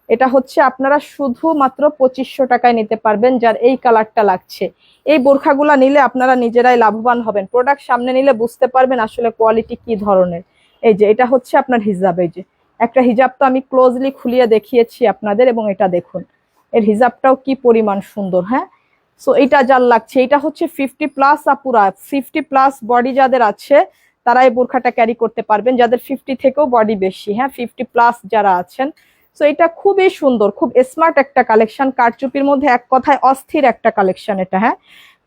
এটা হচ্ছে আপনারা শুধুমাত্র 2500 টাকায় নিতে পারবেন, যার এই কালারটা লাগছে। এই বোরখাগুলা নিলে আপনারা নিজেরাই লাভবান হবেন, প্রোডাক্ট সামনে নিলে বুঝতে পারবেন আসলে কোয়ালিটি কি ধরনের। এই যে এটা হচ্ছে আপনার হিজাব, এই যে একটা হিজাব তো আমি ক্লোজলি খুলিয়ে দেখিয়েছি আপনাদের, এবং এটা দেখুন এর হিজাবটাও কি পরিমাণ সুন্দর। হ্যাঁ, সো এটা যার লাগছে, এটা হচ্ছে 50+ আপুরা, 50+ বডি যাদের আছে তারা এই বোরখাটা ক্যারি করতে পারবেন, যাদের 50 থেকেও বডি বেশি, হ্যাঁ 50+ যারা আছেন। সো এটা খুবই সুন্দর, খুব স্মার্ট একটা কালেকশন, কারচুপির মধ্যে এক কথায় অস্থির একটা কালেকশন এটা। হ্যাঁ,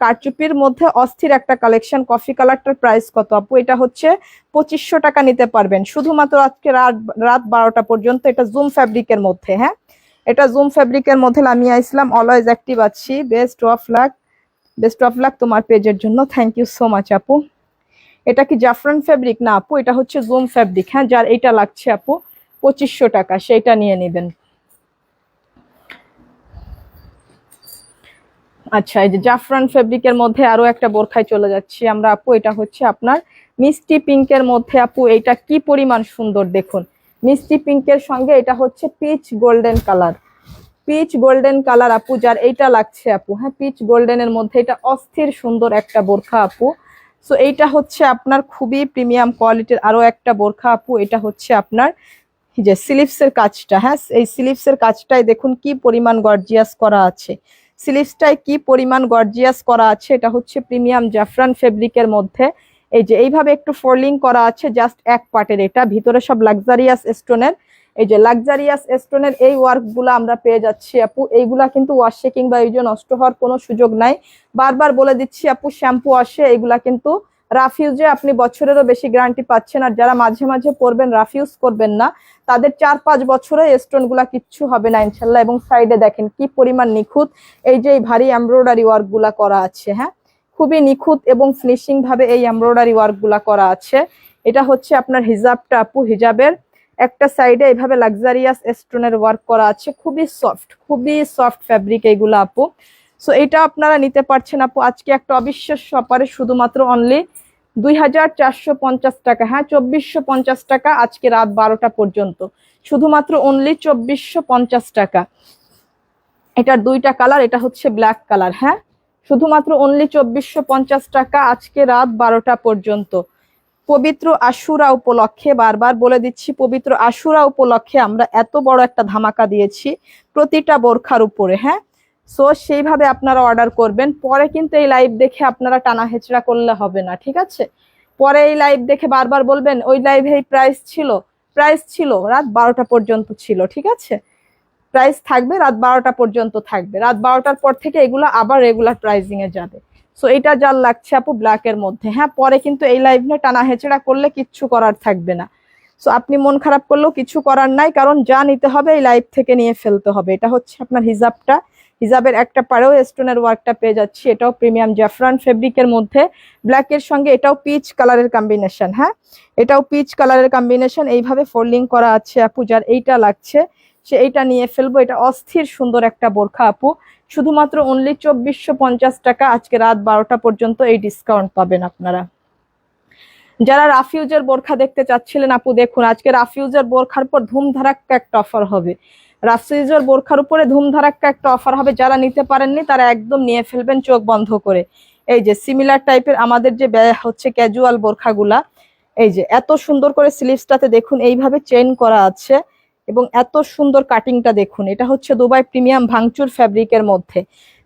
কারচুপির মধ্যে অস্থির একটা কালেকশন। কফি কালারটার প্রাইস কত আপু? এটা হচ্ছে 2500 টাকা নিতে পারবেন শুধুমাত্র আজকে রাত 12টা পর্যন্ত। এটা জুম ফ্যাব্রিকের মধ্যে, হ্যাঁ এটা জুম ফ্যাব্রিকের মধ্যে। লামিয়া ইসলাম অলওয়েজ অ্যাক্টিভ আছি, best of luck, best of luck তোমার পেজের জন্য, থ্যাংক ইউ সো মাচ আপু। এটা কি জাফরান ফ্যাব্রিক? না আপু, এটা হচ্ছে জুম ফ্যাব্রিক। হ্যাঁ, যার এটা লাগছে আপু 2500 টাকা সেইটা নিয়ে নেবেন। আচ্ছা, এই যে জাফরান ফেব্রিকের মধ্যে আরো একটা বোরখায় চলে যাচ্ছি আমরা আপু। এটা হচ্ছে আপনার মিষ্টি পিঙ্কের মধ্যে আপু, এটা কি পরিমাণ সুন্দর দেখুন। মিষ্টি পিঙ্কের সঙ্গে এটা হচ্ছে peach golden colour, peach golden colour আপু, যার এইটা লাগছে আপু। হ্যাঁ, পিচ গোল্ডেনের মধ্যে এটা অস্থির সুন্দর একটা বোরখা আপু। সো এইটা হচ্ছে আপনার খুবই প্রিমিয়াম কোয়ালিটির আরো একটা বোরখা আপু। এটা হচ্ছে আপনার যে স্লিভসের কাজটা, হ্যাঁ এই স্লিভসের কাজটাই দেখুন কি পরিমাণ গর্জিয়াস করা আছে, স্লিভসটাই কি পরিমাণ গর্জিয়াস করা আছে। এটা হচ্ছে প্রিমিয়াম জাফরান ফেব্রিকের মধ্যে। এই যে এইভাবে একটু ফোল্ডিং করা আছে জাস্ট এক পার্টের, এটা ভিতরে সব লাক্সারিয়াস স্টোনের, এই যে লাক্সারিয়াস স্টোনের এই ওয়ার্ক গুলা আমরা পেয়ে যাচ্ছি আপু। এইগুলা কিন্তু ওয়াশ শেকিং বা এই যে নষ্ট হওয়ার কোনো সুযোগ নাই, বারবার বলে দিচ্ছি আপু, শ্যাম্পু আসে এইগুলা কিন্তু রাফ ইউজে আপনি বছরেরও বেশি গ্যারান্টি পাচ্ছেন। আর যারা মাঝে মাঝে পরবেন, রাফ ইউজ করবেন না, তাদের 4-5 বছরে স্টোন গুলা কিচ্ছু হবে না ইনশাল্লাহ। এবং সাইডে দেখেন কি পরিমাণ নিখুঁত এই যে ভারী এমব্রয়ডারি ওয়ার্ক গুলা করা আছে। হ্যাঁ, খুবই নিখুঁত এবং ফিনিশিং ভাবে এই এমব্রয়ডারি ওয়ার্ক গুলা করা আছে। এটা হচ্ছে আপনার হিজাবটা আপু, হিজাবের একটা সাইডে এইভাবে লাক্সারিয়াস স্টোনের ওয়ার্ক করা আছে, খুবই সফট ফ্যাব্রিক এইগুলো আপু। সো এটা আপনারা নিতে পারছেন আপু আজকে একটা অবিশ্বাস্য অফারে, শুধুমাত্র অনলি 2450 টাকা। হ্যাঁ, 2450 টাকা আজকে রাত 12টা পর্যন্ত, শুধুমাত্র অনলি 2450 টাকা। এটার দুইটা কালার, এটা হচ্ছে ব্ল্যাক কালার। হ্যাঁ, শুধুমাত্র অনলি 2450 টাকা আজকে রাত 12টা পর্যন্ত। পবিত্র আশুরা উপলক্ষে, বারবার বলে দিচ্ছি, পবিত্র আশুরা উপলক্ষে আমরা এত বড় একটা ধামাকা দিয়েছি প্রতিটা বোরখার উপরে। হ্যাঁ, সো সেইভাবে আপনারা অর্ডার করবেন, পরে কিন্তু এই লাইভ দেখে আপনারা টানা হেচড়া করলে হবে না, ঠিক আছে? পরে এই লাইভ দেখে বারবার বলবেন ওই লাইভে এই প্রাইস ছিল রাত 12টা পর্যন্ত ছিল, ঠিক আছে? প্রাইস থাকবে রাত 12টা পর্যন্ত থাকবে, রাত 12টার পর থেকে এগুলো আবার রেগুলার প্রাইসিং এ যাবে। সো এটা যার লাগছে আপু ব্ল্যাক এর মধ্যে। হ্যাঁ, পরে কিন্তু এই লাইভ নিয়ে টানা হেচড়া করলে কিচ্ছু করার থাকবে না। সো আপনি মন খারাপ করলেও কিছু করার নাই, কারণ যা নিতে হবে এই লাইভ থেকে নিয়ে ফেলতে হবে। এটা হচ্ছে আপনার হিজাবটা, হিজাবের একটা পাড়েও স্টোনের ওয়ার্কটা পেয়ে যাচ্ছি, এটাও প্রিমিয়াম জাফরান ফেব্রিকের মধ্যে, ব্ল্যাক এর সঙ্গে এটাও পিচ কালারের কম্বিনেশন। হ্যাঁ, এটাও পিচ কালারের কম্বিনেশন, এইভাবে ফোল্ডিং করা আছে আপু, যার এইটা লাগছে সে এইটা নিয়ে ফেলবো। এটা অস্থির সুন্দর একটা বোরখা আপু, শুধুমাত্র অনলি 2450 টাকা আজকে রাত 12টা পর্যন্ত এই ডিসকাউন্ট পাবেন আপনারা। যারা রাফিউজের বোরখা দেখতে চাচ্ছিলেন আপু, দেখুন আজকে রাফিউজের বোরখার পর ধুমধারাক্কা একটা অফার হবে, রাফিউজের বোরখার উপরে ধুমধারাক্কা একটা অফার হবে। যারা নিতে পারেননি তারা একদম নিয়ে ফেলবেন চোখ বন্ধ করে। এই যে সিমিলার টাইপের আমাদের যে হচ্ছে ক্যাজুয়াল বোরখাগুলা, এই যে এত সুন্দর করে স্লিভসটাতে দেখুন এইভাবে চেইন করা আছে, এবং এত সুন্দর কাটিংটা দেখুন। এটা হচ্ছে দুবাই প্রিমিয়াম ভাঙচুর ফ্যাব্রিকের মধ্যে।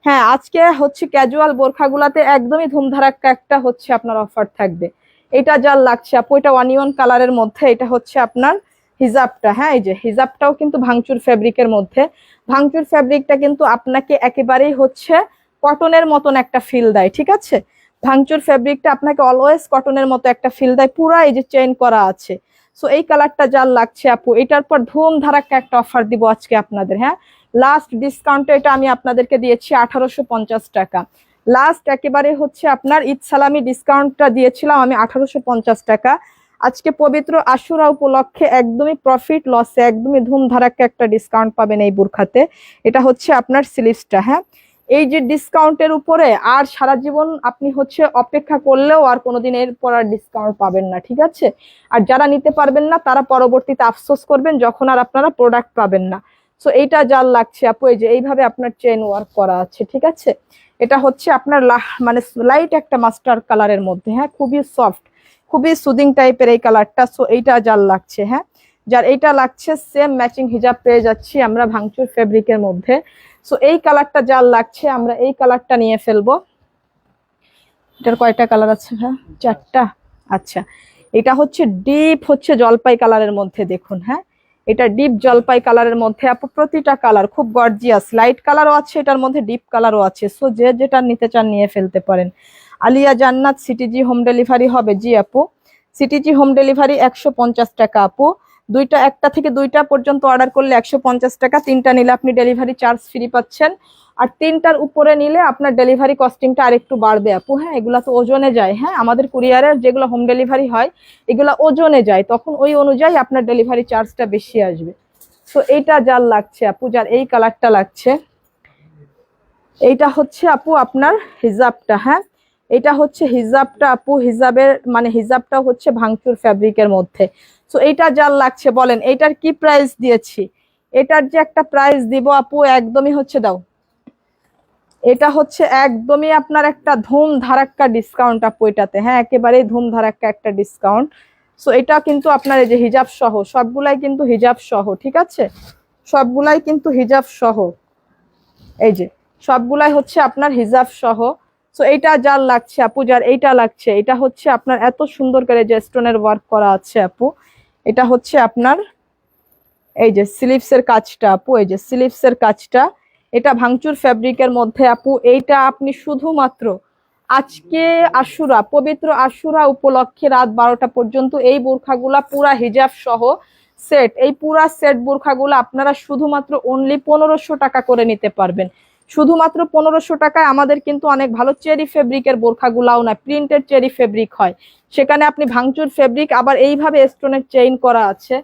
হ্যাঁ, আজকে হচ্ছে ক্যাজুয়াল বোরখাগুলাতে একদমই ধুমধারাক্কা একটা হচ্ছে আপনার অফার থাকবে। এটা যার লাগছে আপু, এটা অনিয়ন কালারের মধ্যে, এটা হচ্ছে আপনার হিজাবটা। হ্যাঁ, এই যে হিজাবটাও কিন্তু ভাঙচুর ফ্যাব্রিকের মধ্যে। ভাঙচুর ফ্যাব্রিকটা কিন্তু আপনাকে একেবারেই হচ্ছে কটনের মতন একটা ফিল দেয়, ঠিক আছে? ভাঙচুর ফ্যাব্রিকটা আপনাকে অলওয়েজ কটনের মতো একটা ফিল দেয়, পুরা এই যে চেইন করা আছে। সো এই কালারটা যার লাগছে আপু, এটার পর ধুম ধারাক্কা একটা অফার দিব আজকে আপনাদের। হ্যাঁ, লাস্ট ডিসকাউন্টে এটা আমি আপনাদেরকে দিয়েছি 1850 টাকা। লাস্ট একেবারে হচ্ছে আপনার ঈদ সালামি ডিসকাউন্টটা দিয়েছিলাম আমি 1850 টাকা। আজকে পবিত্র আশুরা উপলক্ষে একদমই প্রফিট লসে একদমই ধুম ধারাক্কা একটা ডিসকাউন্ট পাবেন এই বোরখাতে। এটা হচ্ছে আপনার স্লিভসটা। হ্যাঁ, এই যে ডিসকাউন্টের উপরে আর সারা জীবন আপনি হচ্ছে অপেক্ষা করলেও আর কোনোদিন এরপর আর ডিসকাউন্ট পাবেন না, ঠিক আছে? আর যারা নিতে পারবেন না তারা পরবর্তীতে আফসোস করবেন যখন আর আপনারা প্রোডাক্ট পাবেন না। সো এইটা যার লাগছে আপু, এই যে এইভাবে আপনার চেইন ওয়ার্ক করা আছে, ঠিক আছে। এটা হচ্ছে আপনার মানে লাইট একটা মাস্টার কালারের মধ্যে, হ্যাঁ, খুবই সফট, খুবই সুদিং টাইপের এই কালারটা। সো এইটা যার লাগছে, হ্যাঁ, যার এইটা লাগছে সেম ম্যাচিং হিজাব পেয়ে যাচ্ছি আমরা ভাঙচুর ফেব্রিকের মধ্যে। সো এই কালারটা যার লাগছে আমরা এই কালারটা নিয়ে ফেলবো। এটার কয়টা কালার আছে হ্যাঁ? 4টা। আচ্ছা, এটা হচ্ছে ডিপ হচ্ছে জলপাই কালারের মধ্যে, দেখুন, হ্যাঁ, এটা ডিপ জলপাই কালারের মধ্যে আপু, প্রতিটা কালার খুব গর্জিয়াস, লাইট কালারও আছে এটার মধ্যে, ডিপ কালারও আছে। সো যে যেটা নিতে চান নিয়ে ফেলতে পারেন। আলিয়া জান্নাত সিটিজি হোম ডেলিভারি হবে? জি আপু, সিটিজি হোম ডেলিভারি 150 টাকা আপু। একটা থেকে দুইটা পর্যন্ত অর্ডার করলে 150 টাকা, 3টা নিলে আপনি ডেলিভারি চার্জ ফ্রি পাচ্ছেন। আর 3টার উপরে নিলে আপনার ডেলিভারি কস্টিংটা আরেকটু বাড়বে আপু। হ্যাঁ, এগুলা তো ওজনে যায়, হ্যাঁ, আমাদের কুরিয়ারের যেগুলো হোম ডেলিভারি হয় এগুলা ওজনে যায়, তখন ওই অনুযায়ী আপনার ডেলিভারি চার্জটা বেশি আসবে। তো এইটা যার লাগছে আপু, যার এই কালারটা লাগছে, এইটা হচ্ছে আপু আপনার হিজাবটা, হ্যাঁ, এটা হচ্ছে হিজাবটা আপু, হিজাবের মানে হিজাবটা হচ্ছে ভাঙচুর ফ্যাব্রিকের মধ্যে। তো এইটা যার লাগছে বলেন এইটার কি প্রাইস দিয়েছি? এটার যে একটা প্রাইস দিব আপু, একদমই হচ্ছে দাও, এটা হচ্ছে একদমই আপনার একটা ধুম ধারাক্কা ডিসকাউন্ট আপু এটাতে, হ্যাঁ, একেবারেই ধুম ধারাক্কা একটা ডিসকাউন্ট। সো এটা কিন্তু আপনার এই যে হিজাব সহ, সবগুলাই কিন্তু হিজাব সহ, ঠিক আছে, সবগুলাই কিন্তু হিজাব সহ, এই যে সবগুলাই হচ্ছে আপনার হিজাব সহ। সো এইটা যার লাগছে আপু, যার এইটা লাগছে, এটা হচ্ছে আপনার এত সুন্দর করে যে স্টোনের ওয়ার্ক করা আছে আপু, এটা হচ্ছে আপনার এই যে স্লিভসের কাজটা আপু, এই যে স্লিভসের কাজটা, এটা ভাঙচুর ফ্যাব্রিকের মধ্যে আপু। এইটা আপনি শুধুমাত্র আজকে আশুরা, পবিত্র আশুরা উপলক্ষে রাত 12টা পর্যন্ত এই বোরখাগুলা পুরা হিজাব সহ সেট, এই পুরা সেট বোরখাগুলো আপনারা শুধুমাত্র অনলি 1500 টাকা করে নিতে পারবেন। শুধুমাত্র 1500 টাকায়। আমাদের কিন্তু অনেক ভালো চেরি ফেব্রিকের বোরখাগুলাও না, প্রিন্টেড চেরি ফেব্রিক হয়, সেখানে আপনি ভাঙচুর ফেব্রিক, আবার এইভাবে স্টোনের চেইন করা আছে,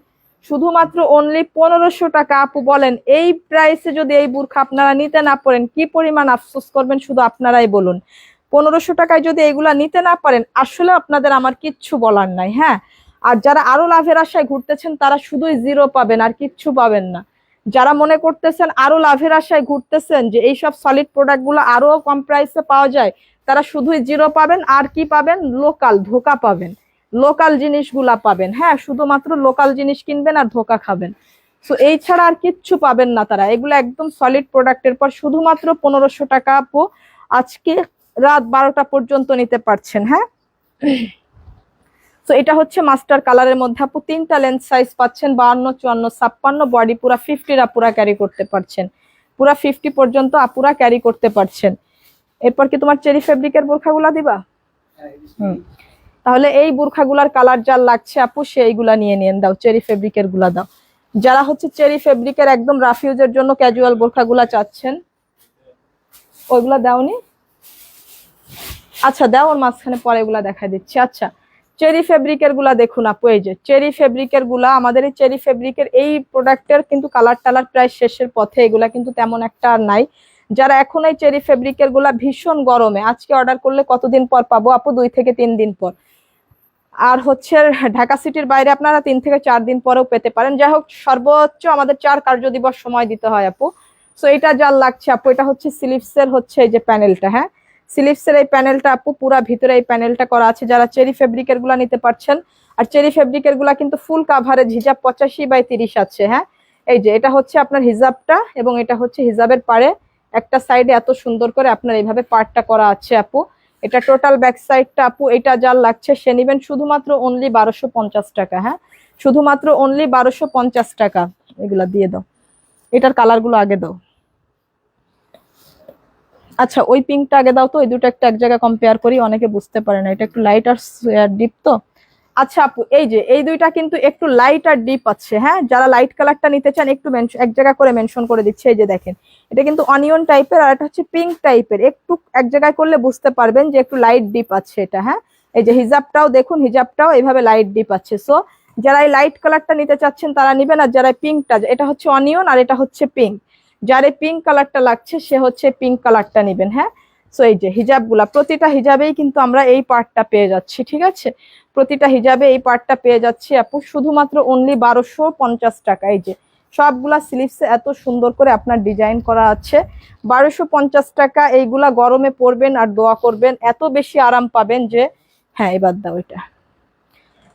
শুধুমাত্র অনলি 1500 টাকা আপু। বলেন এই প্রাইসে যদি এই বোরখা আপনারা নিতে না পারেন কি পরিমাণ আফসোস করবেন, শুধু আপনারাই বলুন। 1500 টাকায় যদি এগুলা নিতে না পারেন, আসলে আপনাদের আমার কিচ্ছু বলার নাই, হ্যাঁ। আর যারা আরো লাভের আশায় ঘুরতেছেন তারা শুধুই জিরো পাবেন, আর কিচ্ছু পাবেন না। যারা মনে করতেছেন আরো লাভের আশায় ঘুরতেছেন যে এইসব সলিড প্রোডাক্ট গুলো আরো কম প্রাইসে পাওয়া যায়, তারা শুধুই জিরো পাবেন। আর কি পাবেন? লোকাল ধোকা পাবেন, লোকাল জিনিসগুলা পাবেন, হ্যাঁ, শুধুমাত্র লোকাল জিনিস কিনবেন আর ধোকা খাবেন। তো এই ছাড়া আর কিচ্ছু পাবেন না তারা, এগুলো একদম সলিড প্রোডাক্টের পর শুধুমাত্র 1500 টাকা আপু, আজকে রাত 12টা পর্যন্ত নিতে পারছেন, হ্যাঁ। তো এটা হচ্ছে মাস্টার কালারের মধ্যে আপু, 3টা লেন্থ সাইজ পাচ্ছেন, 52, 54, 56, বডি পুরা 50 আপুরা ক্যারি করতে পারছেন, পুরা 50 পর্যন্ত আপুরা ক্যারি করতে পারছেন। এরপর কি তোমার চেরি ফেব্রিকের বোরখাগুলা দিবা? তাহলে এই বোরখাগুলার কালার যার লাগছে আপু সেইগুলা নিয়ে নিন, দাও চেরি ফেব্রিকের গুলা দাও। যারা হচ্ছে চেরি ফেব্রিকের একদম রাফিউজের জন্য ক্যাজুয়াল বোরখাগুলা চাচ্ছেন, ওইগুলা দাওনি? আচ্ছা দাও, ওর মাঝখানে পরে এগুলা দেখাই দিচ্ছি। আচ্ছা, চেরি ফেব্রিকের গুলা দেখুন আপু, এই যে চেরি ফেব্রিকের গুলা, আমাদের এই চেরি ফেব্রিকের এই প্রোডাক্টের কিন্তু কালার টালার প্রায় শেষের পথে, এগুলা কিন্তু তেমন একটা আর নাই। যারা এখন এই চেরি ফেব্রিকের গুলা ভীষণ গরমে, আজকে অর্ডার করলে কতদিন পর পাবো আপু? 2 থেকে 3 দিন পর। আর হচ্ছে ঢাকা সিটির বাইরে আপনারা 3 থেকে 4 দিন পরেও পেতে পারেন। যাই হোক, সর্বোচ্চ আমাদের 4 কার্য দিবস সময় দিতে হয় আপু। সো এটা যার লাগছে আপু, এটা হচ্ছে স্লিভসের হচ্ছে এই যে প্যানেলটা, হ্যাঁ, স্লিভসের এই প্যানেলটা আপু, পুরা ভিতরে এই প্যানেলটা করা আছে। যারা চেরি ফেব্রিকের গুলা নিতে পারছেন, আর চেরি ফেব্রিকের গুলা কিন্তু ফুল কাভারেজ হিজাব 85/30 আছে, হ্যাঁ। এই যে এটা হচ্ছে আপনার হিজাবটা, এবং এটা হচ্ছে হিজাবের পাড়ে একটা সাইডে এত সুন্দর করে আপনার এইভাবে পার্টটা করা আছে আপু। এটা টোটাল ব্যাক সাইডটা আপু, এটা যার লাগছে সে নিবেন শুধুমাত্র অনলি 1250 টাকা, হ্যাঁ, শুধুমাত্র অনলি 1250 টাকা। এগুলা দিয়ে দাও, এটার কালার গুলো আগে দাও। আচ্ছা, ওই পিঙ্কটা আগে দাও তো, ওই দুটো একটা এক জায়গায় কম্পেয়ার করি, অনেকে বুঝতে পারে না, এটা একটু লাইট আর ডিপ তো। আচ্ছা আপু, এই যে এই দুইটা কিন্তু একটু লাইট আর ডিপ আছে, হ্যাঁ, যারা লাইট কালারটা নিতে চান একটু এক জায়গা করে মেনশন করে দিচ্ছে, এই যে দেখেন, এটা কিন্তু অনিয়ন টাইপের, আর এটা হচ্ছে পিঙ্ক টাইপের, একটু এক জায়গায় করলে বুঝতে পারবেন যে একটু লাইট ডিপ আছে এটা, হ্যাঁ। এই যে হিজাবটাও দেখুন, হিজাবটাও এইভাবে লাইট ডিপ আছে। সো যারা এই লাইট কালারটা নিতে চাচ্ছেন তারা নিবেন, আর যারা পিঙ্কটা, এটা হচ্ছে অনিয়ন আর এটা হচ্ছে পিঙ্ক, যার এই পিঙ্ক কালারটা লাগছে সে হচ্ছে পিঙ্ক কালারটা নিবেন, হ্যাঁ। সো এই যে হিজাবগুলা, প্রতিটা হিজাবেই কিন্তু আমরা এই পার্টটা পেয়ে যাচ্ছি, ঠিক আছে, প্রতিটা হিজাবে এই পার্টটা পেয়ে যাচ্ছি আপু, শুধুমাত্র অনলি 1250 টাকা। এই যে সবগুলা স্লিভসে এত সুন্দর করে আপনার ডিজাইন করা আছে। 1250 টাকা। এইগুলা গরমে পরবেন আর দোয়া করবেন, এত বেশি আরাম পাবেন যে, হ্যাঁ এবার দাও এটা,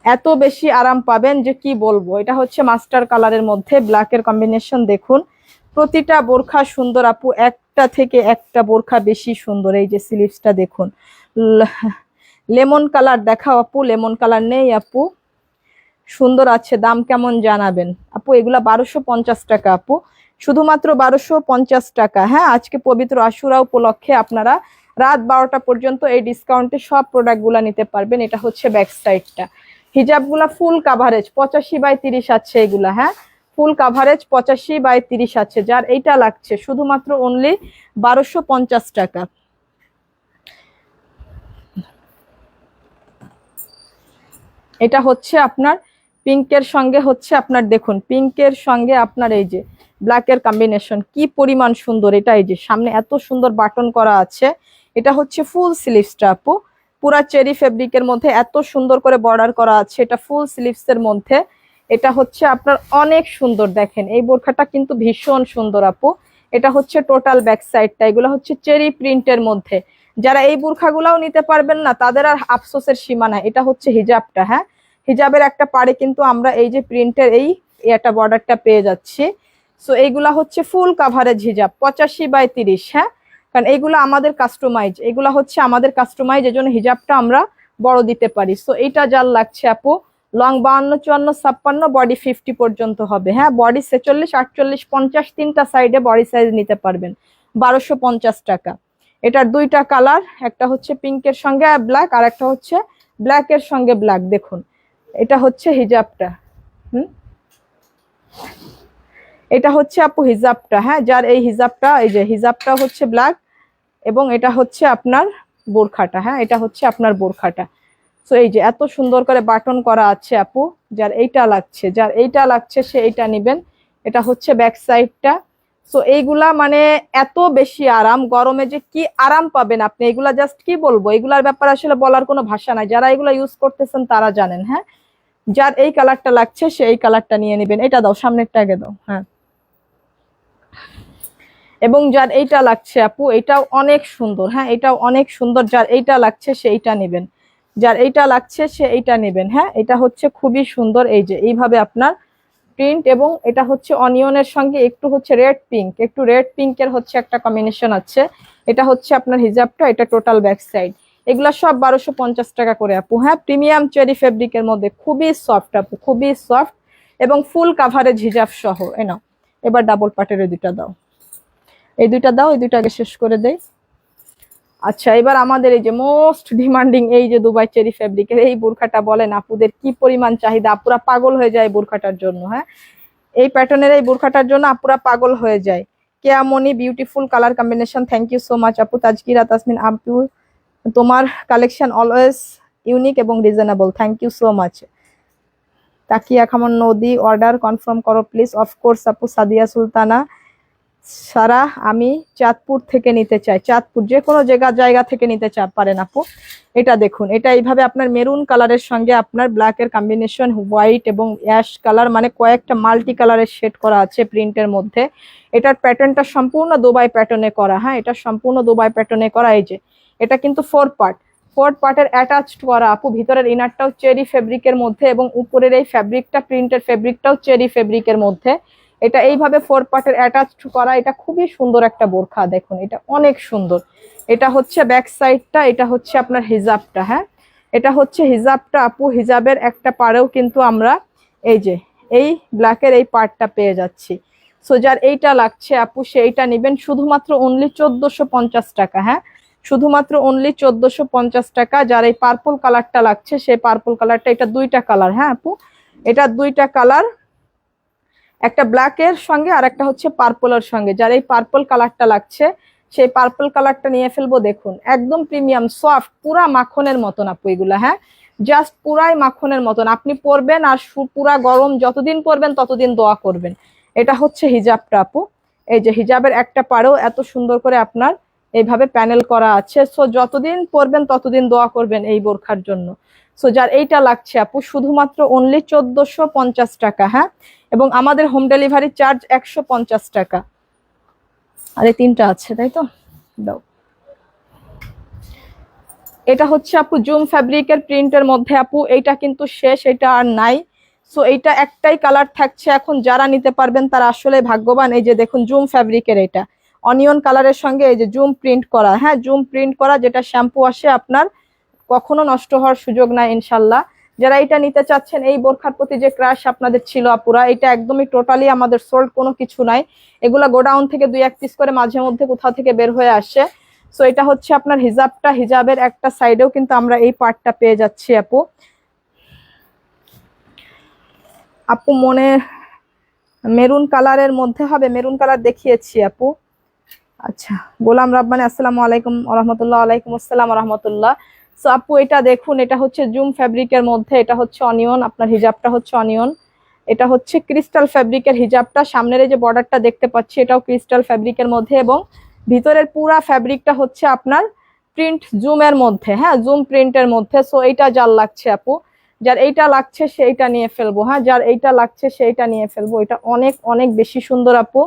এত বেশি আরাম পাবেন যে কি বলবো। এটা হচ্ছে মাস্টার কালারের মধ্যে ব্ল্যাকের কম্বিনেশন। দেখুন প্রতিটা বোরখা সুন্দর আপু, একটা থেকে একটা বোরখা বেশি সুন্দর। এই যে স্লিভসটা দেখুন, লেমন কালার দেখাও আপু, লেমন কালার নেই আপু, সুন্দর আছে। দাম কেমন জানাবেন আপু? এগুলা 1250 টাকা আপু, শুধুমাত্র 1250 টাকা। হ্যাঁ, আজকে পবিত্র আশুরা উপলক্ষে আপনারা রাত 12টা পর্যন্ত এই ডিসকাউন্টে সব প্রোডাক্টগুলা নিতে পারবেন। এটা হচ্ছে ব্যাক সাইডটা। হিজাবগুলা ফুল কাভারেজ 85/30 আছে এগুলা। হ্যাঁ, ফুল কাভারেজ 85/30 আছে। যার এইটা লাগছে শুধুমাত্র অনলি 1250 টাকা। এটা হচ্ছে আপনার পিঙ্কের সঙ্গে হচ্ছে আপনার, দেখুন পিঙ্কের সঙ্গে আপনার এই যে ব্ল্যাকের কম্বিনেশন কি পরিমাণ সুন্দর। এটা এই যে সামনে এত সুন্দর বাটন করা আছে। এটা হচ্ছে ফুল স্লিভসটা আপু, পুরা চেরি ফেব্রিকের মধ্যে এত সুন্দর করে বর্ডার করা আছে। এটা ফুল স্লিভস এর মধ্যে। এটা হচ্ছে আপনার অনেক সুন্দর। দেখেন এই বোরখাটা কিন্তু ভীষণ সুন্দর আপু। এটা হচ্ছে টোটাল ব্যাক সাইডটা। এগুলো হচ্ছে চেরি প্রিন্টের মধ্যে। যারা এই বোরখাগুলাও নিতে পারবেন না তাদের আর আফসোসের সীমা নাই। এটা হচ্ছে হিজাবটা। হ্যাঁ, হিজাবের একটা পাড়ে কিন্তু আমরা এই যে প্রিন্টের এই একটা বর্ডারটা পেয়ে যাচ্ছি। সো এইগুলা হচ্ছে ফুল কাভারেজ হিজাব 85/30। হ্যাঁ, কারণ এইগুলা আমাদের কাস্টমাইজ, এগুলা হচ্ছে আমাদের কাস্টমাইজ, এজন্য হিজাবটা আমরা বড় দিতে পারি। সো এইটা যার লাগছে আপু, লং 52, 54, 56, বডি 50 পর্যন্ত হবে। হ্যাঁ, বডি 46, 48, 50 তিনটা সাইডে বডি সাইজ নিতে পারবেন। 1250 টাকা। এটার দুইটা কালার, একটা হচ্ছে পিঙ্কের সঙ্গে ব্ল্যাক, আর একটা হচ্ছে ব্ল্যাকের সঙ্গে ব্ল্যাক। দেখুন এটা হচ্ছে হিজাবটা। এটা হচ্ছে আপু হিজাবটা। হ্যাঁ, যার এই হিজাবটা, এই যে হিজাবটা হচ্ছে ব্ল্যাক এবং এটা হচ্ছে আপনার বোরখাটা। হ্যাঁ, এটা হচ্ছে আপনার বোরখাটা। সো এই যে এত সুন্দর করে বাটন করা আছে আপু, যার এইটা লাগছে, যার এইটা লাগছে সে এইটা নিবেন। এটা হচ্ছে ব্যাক সাইডটা। সো এইগুলা মানে এত বেশি আরাম, গরমে যে কি আরাম পাবেন আপনি, এগুলা জাস্ট কি বলবো, এগুলার ব্যাপারে আসলে বলার কোনো ভাষা নাই। যারা এগুলা ইউজ করতেছেন তারা জানেন। হ্যাঁ, যার এই কালারটা লাগছে সে এই কালারটা নিয়ে নেবেন। এটা দাও, সামনেরটা আগে দাও। হ্যাঁ, এবং যার এইটা লাগছে আপু, এটাও অনেক সুন্দর। হ্যাঁ, এটাও অনেক সুন্দর। যার এইটা লাগছে সে এইটা নেবেন, যার এইটা লাগছে সে এইটা নেবেন। হ্যাঁ, এটা হচ্ছে খুবই সুন্দর। এই যে এইভাবে আপনার প্রিন্ট, এবং এটা হচ্ছে অনিয়নের সঙ্গে একটু হচ্ছে রেড পিঙ্ক, একটু রেড পিঙ্কের হচ্ছে একটা কম্বিনেশন আছে। এটা হচ্ছে আপনার হিজাবটা, এটা টোটাল ব্যাক সাইড। এগুলা সব 1250 টাকা করে আপু। হ্যাঁ, প্রিমিয়াম চেরি ফেব্রিকের মধ্যে খুবই সফট আপু, খুবই সফট, এবং ফুল কাভারেজ হিজাব সহ। নাও এবার ডাবল পাটের এই দুইটা দাও, এই দুইটা দাও, এই দুইটা আগে শেষ করে দেই। আচ্ছা, এবার আমাদের এই যে মোস্ট ডিমান্ডিং এই যে দুবাই চেরি ফেব্রিকের এই বোরখাটা, বলেন আপুদের কি পরিমাণ চাহিদা, আপুরা পাগল হয়ে যায় বোরখাটার জন্য। হ্যাঁ, এই প্যাটার্নের এই বোরখাটার জন্য আপুরা পাগল হয়ে যায়। Keyamoni beautiful colour combination, thank you so much আপু। তাজকিরা তাসমিন আপু, তোমার কালেকশন অলওয়েজ ইউনিক এবং reasonable, thank you so much. Takiya খামন নদী, অর্ডার কনফার্ম করো প্লিজ। অফকোর্স আপু। সাদিয়া সুলতানা, সারা আমি চাঁদপুর থেকে নিতে চাই। চাঁদপুর যে কোনো জায়গা থেকে নিতে পারেন আপু। এটা দেখুন, এটা এইভাবে আপনার মেরুন কালারের সঙ্গে আপনার ব্ল্যাকের কম্বিনেশন, হোয়াইট এবং অ্যাশ কালার, মানে কয়েকটা মাল্টি কালারের শেড করা আছে প্রিন্টের মধ্যে। এটার প্যাটার্নটা সম্পূর্ণ দুবাই প্যাটার্নে করা। হ্যাঁ, এটা সম্পূর্ণ দুবাই প্যাটার্নে করা। এই যে এটা কিন্তু 4 পার্ট, 4 পার্টের অ্যাটাচড করা আপু। ভিতরের ইনারটাও চেরি ফেব্রিকের মধ্যে, এবং উপরের এই ফেব্রিকটা, প্রিন্টের ফেব্রিকটাও চেরি ফেব্রিকের মধ্যে। এটা এইভাবে 4 পার্টের অ্যাটাচড করা। এটা খুবই সুন্দর একটা বোরখা, দেখুন এটা অনেক সুন্দর। এটা হচ্ছে ব্যাক সাইডটা, এটা হচ্ছে আপনার হিজাবটা। হ্যাঁ, এটা হচ্ছে হিজাবটা আপু। হিজাবের একটা পাড়েও কিন্তু আমরা এই যে এই ব্ল্যাকের এই পার্টটা পেয়ে যাচ্ছি। সো যার এইটা লাগছে আপু সে এইটা নেবেন শুধুমাত্র অনলি 1450 টাকা। হ্যাঁ, শুধুমাত্র অনলি 1450 টাকা। যার এই পার্পল কালারটা লাগছে সেই পার্পল কালারটা, এটা দুইটা কালার। হ্যাঁ আপু, এটা দুইটা কালার, একটা ব্ল্যাকের সঙ্গে আর একটা হচ্ছে পার্পলের সঙ্গে। যার এই পার্পল কালারটা লাগছে সেই পার্পল কালারটা নিয়ে ফেলবো। দেখুন একদম প্রিমিয়াম সফট, পুরা মাখনের মতন আপু এগুলা। হ্যাঁ, জাস্ট পুরাই মাখনের মতন। আপনি পরবেন আর পুরা গরম যতদিন পরবেন ততদিন দোয়া করবেন। এটা হচ্ছে হিজাবটা আপু। এই যে হিজাবের একটা পাড়েও এত সুন্দর করে আপনার এইভাবে প্যানেল করা আছে। সো যতদিন পরবেন ততদিন দোয়া করবেন এই বোরখার জন্য। সো যার এইটা লাগছে আপু শুধুমাত্র অনলি 1450 টাকা, হ্যাঁ, এবং আমাদের হোম ডেলিভারি চার্জ 150 টাকা। আরে তিনটা আছে তাই তো, দাও। এটা হচ্ছে আপু জুম ফ্যাব্রিকের প্রিন্টের মধ্যে আপু, এইটা কিন্তু শেষ, এটা আর নাই। সো এইটা একটাই কালার থাকছে এখন, যারা নিতে পারবেন তারা আসলে ভাগ্যবান। এই যে দেখুন জুম ফ্যাব্রিকের এটা অনিয়ন কালারের সঙ্গে এই যে জুম প্রিন্ট করা, হ্যাঁ জুম প্রিন্ট করা, যেটা শ্যাম্পু আসে আপনার কখনো নষ্ট হওয়ার সুযোগ নাই ইনশাল্লাহ। যারা এটা নিতে চাচ্ছেন, এই বোরখার প্রতি যে ক্রাশ আপনাদের ছিল আপুরা, এটা একদমই টোটালি আমাদের সোল্ড, কোনো কিছু নাই। এগুলা গোডাউন থেকে 2-1 পিস করে মাঝে মধ্যে কোথাও থেকে বের হয়ে আসে। সো এটা হচ্ছে আপনার হিজাবটা, হিজাবের একটা সাইডেও কিন্তু আমরা এই পার্টটা পেয়ে যাচ্ছি আপু। আপু মনে মেরুন কালারের মধ্যে হবে, মেরুন কালার দেখিয়েছি আপু। আচ্ছা, গোলাম রাব্বানি আসসালামু আলাইকুম রহমতুল্লাহ। ওয়ালাইকুম আসসালাম রহমতুল্লাহ। সো আপু এটা দেখুন, এটা হচ্ছে জুম ফ্যাব্রিকের মধ্যে, এটা হচ্ছে অনিয়ন, আপনার হিজাবটা হচ্ছে অনিয়ন। এটা হচ্ছে ক্রিস্টাল ফ্যাব্রিকের হিজাবটা, সামনের এই যে বর্ডারটা দেখতে পাচ্ছি এটাও ক্রিস্টাল ফ্যাব্রিকের মধ্যে, এবং ভিতরের পুরা ফ্যাব্রিকটা হচ্ছে আপনার প্রিন্ট জুমের মধ্যে, হ্যাঁ জুম প্রিন্টের মধ্যে। সো এইটা যার লাগছে আপু, যার এইটা লাগছে সেইটা নিয়ে ফেলবো, হ্যাঁ যার এইটা লাগছে সেইটা নিয়ে ফেলবো। এটা অনেক অনেক বেশি সুন্দর আপু।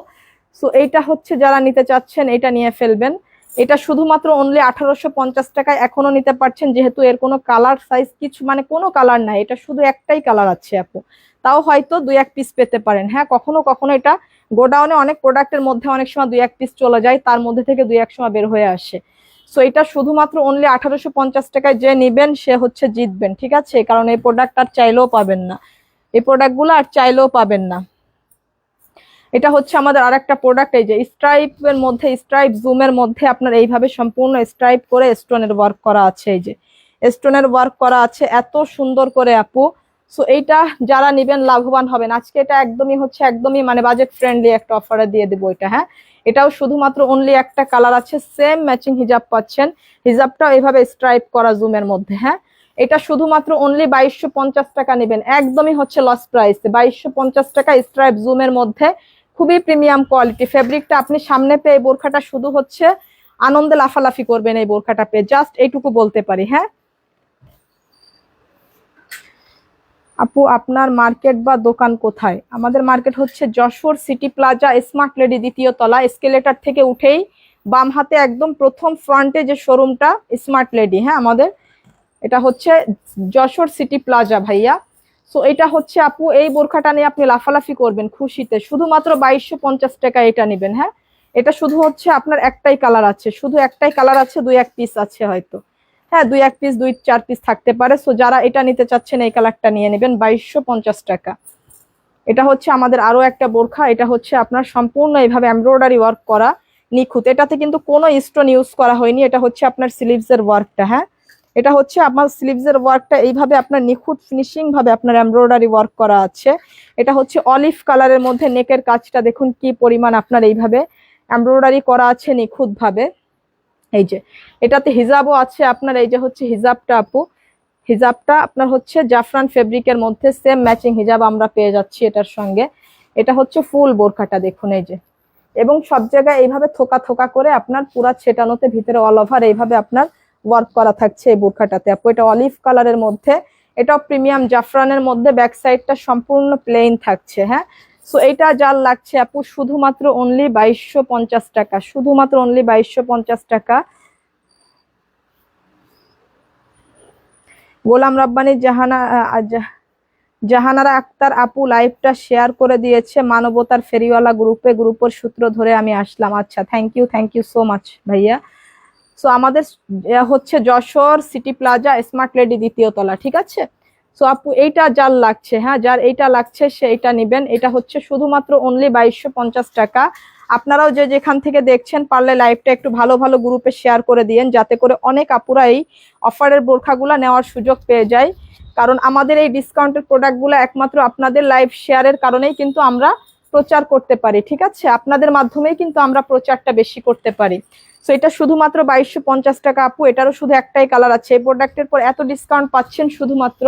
সো এইটা হচ্ছে যারা নিতে চাচ্ছেন এটা নিয়ে ফেলবেন। এটা শুধুমাত্র অনলি 1850 টাকায় এখনো নিতে পারছেন, যেহেতু এর কোনো কালার সাইজ কিছু মানে কোনো কালার নাই, এটা শুধু একটাই কালার আছে আপু। তাও হয়তো 2-1 পিস পেতে পারেন, হ্যাঁ কখনো কখনো এটা গোডাউনে অনেক প্রোডাক্টের মধ্যে অনেক সময় 2-1 পিস চলে যায়, তার মধ্যে থেকে 2-1 সময় বের হয়ে আসে। সো এটা শুধুমাত্র অনলি 1850 টাকায় যে নিবেন সে হচ্ছে জিতবেন, ঠিক আছে, কারণ এই প্রোডাক্ট আর চাইলেও পাবেন না, এই প্রোডাক্টগুলো আর চাইলেও পাবেন না। এটা হচ্ছে আমাদের আরেকটা প্রোডাক্ট, এই যে স্ট্রাইপের মধ্যে, স্ট্রাইপ জুমের মধ্যে আপনার এইভাবে সম্পূর্ণ স্ট্রাইপ করে স্টোনের ওয়ার্ক করা আছে, এই যে স্টোনের ওয়ার্ক করা আছে এত সুন্দর করে আপু। সো এইটা যারা নিবেন লাভবান হবেন। আজকে এটা একদমই হচ্ছে একদমই মানে বাজেট ফ্রেন্ডলি একটা অফারে দিয়ে দেবো এটা, হ্যাঁ এটাও শুধুমাত্র অনলি একটা কালার আছে, সেম ম্যাচিং হিজাব পাচ্ছেন, হিজাবটাও এইভাবে স্ট্রাইপ করা জুমের মধ্যে, হ্যাঁ এটা শুধুমাত্র অনলি 2250 টাকা নেবেন, একদমই হচ্ছে লস প্রাইস। 2250 টাকা স্ট্রাইপ জুমের মধ্যে, খুবই প্রিমিয়াম কোয়ালিটি ফেব্রিকটা। আপনি সামনে পেয়ে বোরখাটা শুধু হচ্ছে আনন্দে লাফালাফি করবেন এই বোরখাটা পেয়ে, জাস্ট এইটুকু বলতে পারি। হ্যাঁ আপু আপনার মার্কেট বা দোকান কোথায়? আমাদের মার্কেট হচ্ছে Jessore city plaza smart lady 2য় তলা, এসকেলেটর থেকে উঠেই বাম হাতে একদম প্রথম ফ্রন্টে যে শোরুমটা স্মার্ট লেডি, হ্যাঁ আমাদের এটা হচ্ছে যশোর সিটি প্লাজা ভাইয়া। সো এটা হচ্ছে আপু, এই বোরখাটা নিয়ে আপনি লাফালাফি করবেন খুশিতে, শুধুমাত্র 2250 টাকা এটা নেবেন। হ্যাঁ এটা শুধু হচ্ছে আপনার একটাই কালার আছে, শুধু একটাই কালার আছে, 2-1 পিস আছে হয়তো, হ্যাঁ 2-1 পিস 2-4 পিস থাকতে পারে। সো যারা এটা নিতে চাচ্ছেন এই কালারটা নিয়ে নেবেন 2250 টাকা। এটা হচ্ছে আমাদের আরো একটা বোরখা, এটা হচ্ছে আপনার সম্পূর্ণ এইভাবে এমব্রয়ডারি ওয়ার্ক করা নিখুঁত, এটাতে কিন্তু কোনো স্টোন ইউজ করা হয়নি, এটা হচ্ছে আপনার স্লিভস এর ওয়ার্কটা, হ্যাঁ এটা হচ্ছে আপনার স্লিভস এর ওয়ার্কটা এইভাবে আপনার নিখুঁত ফিনিশিং ভাবে আপনার এমব্রয়ডারি ওয়ার্ক করা আছে। এটা হচ্ছে অলিভ কালারের মধ্যে, নেকের কাজটা দেখুন কি পরিমাণ আপনার এইভাবে এমব্রয়ডারি করা আছে নিখুঁত ভাবে। এই যে এটাতে হিজাবও আছে আপনার, এই যে হচ্ছে হিজাবটা আপু, হিজাবটা আপনার হচ্ছে জাফরান ফেব্রিকের মধ্যে সেম ম্যাচিং হিজাব আমরা পেয়ে যাচ্ছি এটার সঙ্গে। এটা হচ্ছে ফুল বোরখাটা দেখুন এই যে, এবং সব জায়গায় এইভাবে থোকা থোকা করে আপনার পুরা ছেটানোতে ভিতরে অল ওভার এইভাবে আপনার ওয়ার্ক করা থাকছে এই বোরখাটাতে আপু। এটা অলিভ কালারের মধ্যে, এটাও প্রিমিয়াম জাফরানের মধ্যে, ব্যাক সাইডটা সম্পূর্ণ প্লেন থাকছে। হ্যাঁ সো এটা যার লাগছে আপু শুধুমাত্র অনলি 2250 টাকা, শুধুমাত্র অনলি 2250 টাকা। গোলাম রাব্বানি জাহানারা আক্তার আপু লাইভটা শেয়ার করে দিয়েছে মানবতার ফেরিওয়ালা গ্রুপে, গ্রুপের সূত্র ধরে আমি আসলাম। আচ্ছা থ্যাংক ইউ সো মাচ ভাইয়া। সো আমাদের হচ্ছে Jessore city plaza smart lady 2য় তলা, ঠিক আছে। সো আপু এইটা যার লাগছে, হ্যাঁ যার এইটা লাগছে সে এটা নিবেন। এটা হচ্ছে শুধুমাত্র অনলি 2250 টাকা। আপনারাও যে যেখান থেকে দেখছেন পারলে লাইভটা একটু ভালো ভালো গ্রুপে শেয়ার করে দিয়েন, যাতে করে অনেক আপুরা এই অফারের বোরখাগুলো নেওয়ার সুযোগ পেয়ে যায়। কারণ আমাদের এই ডিসকাউন্টের প্রোডাক্টগুলো একমাত্র আপনাদের লাইভ শেয়ারের কারণেই কিন্তু আমরা প্রচার করতে পারি, ঠিক আছে, আপনাদের মাধ্যমেই কিন্তু আমরা প্রচারটা বেশি করতে পারি। সো এটা শুধুমাত্র 2250 টাকা আপু, এটারও শুধু একটাই কালার আছে। এই প্রোডাক্টের পর এত ডিসকাউন্ট পাচ্ছেন শুধুমাত্র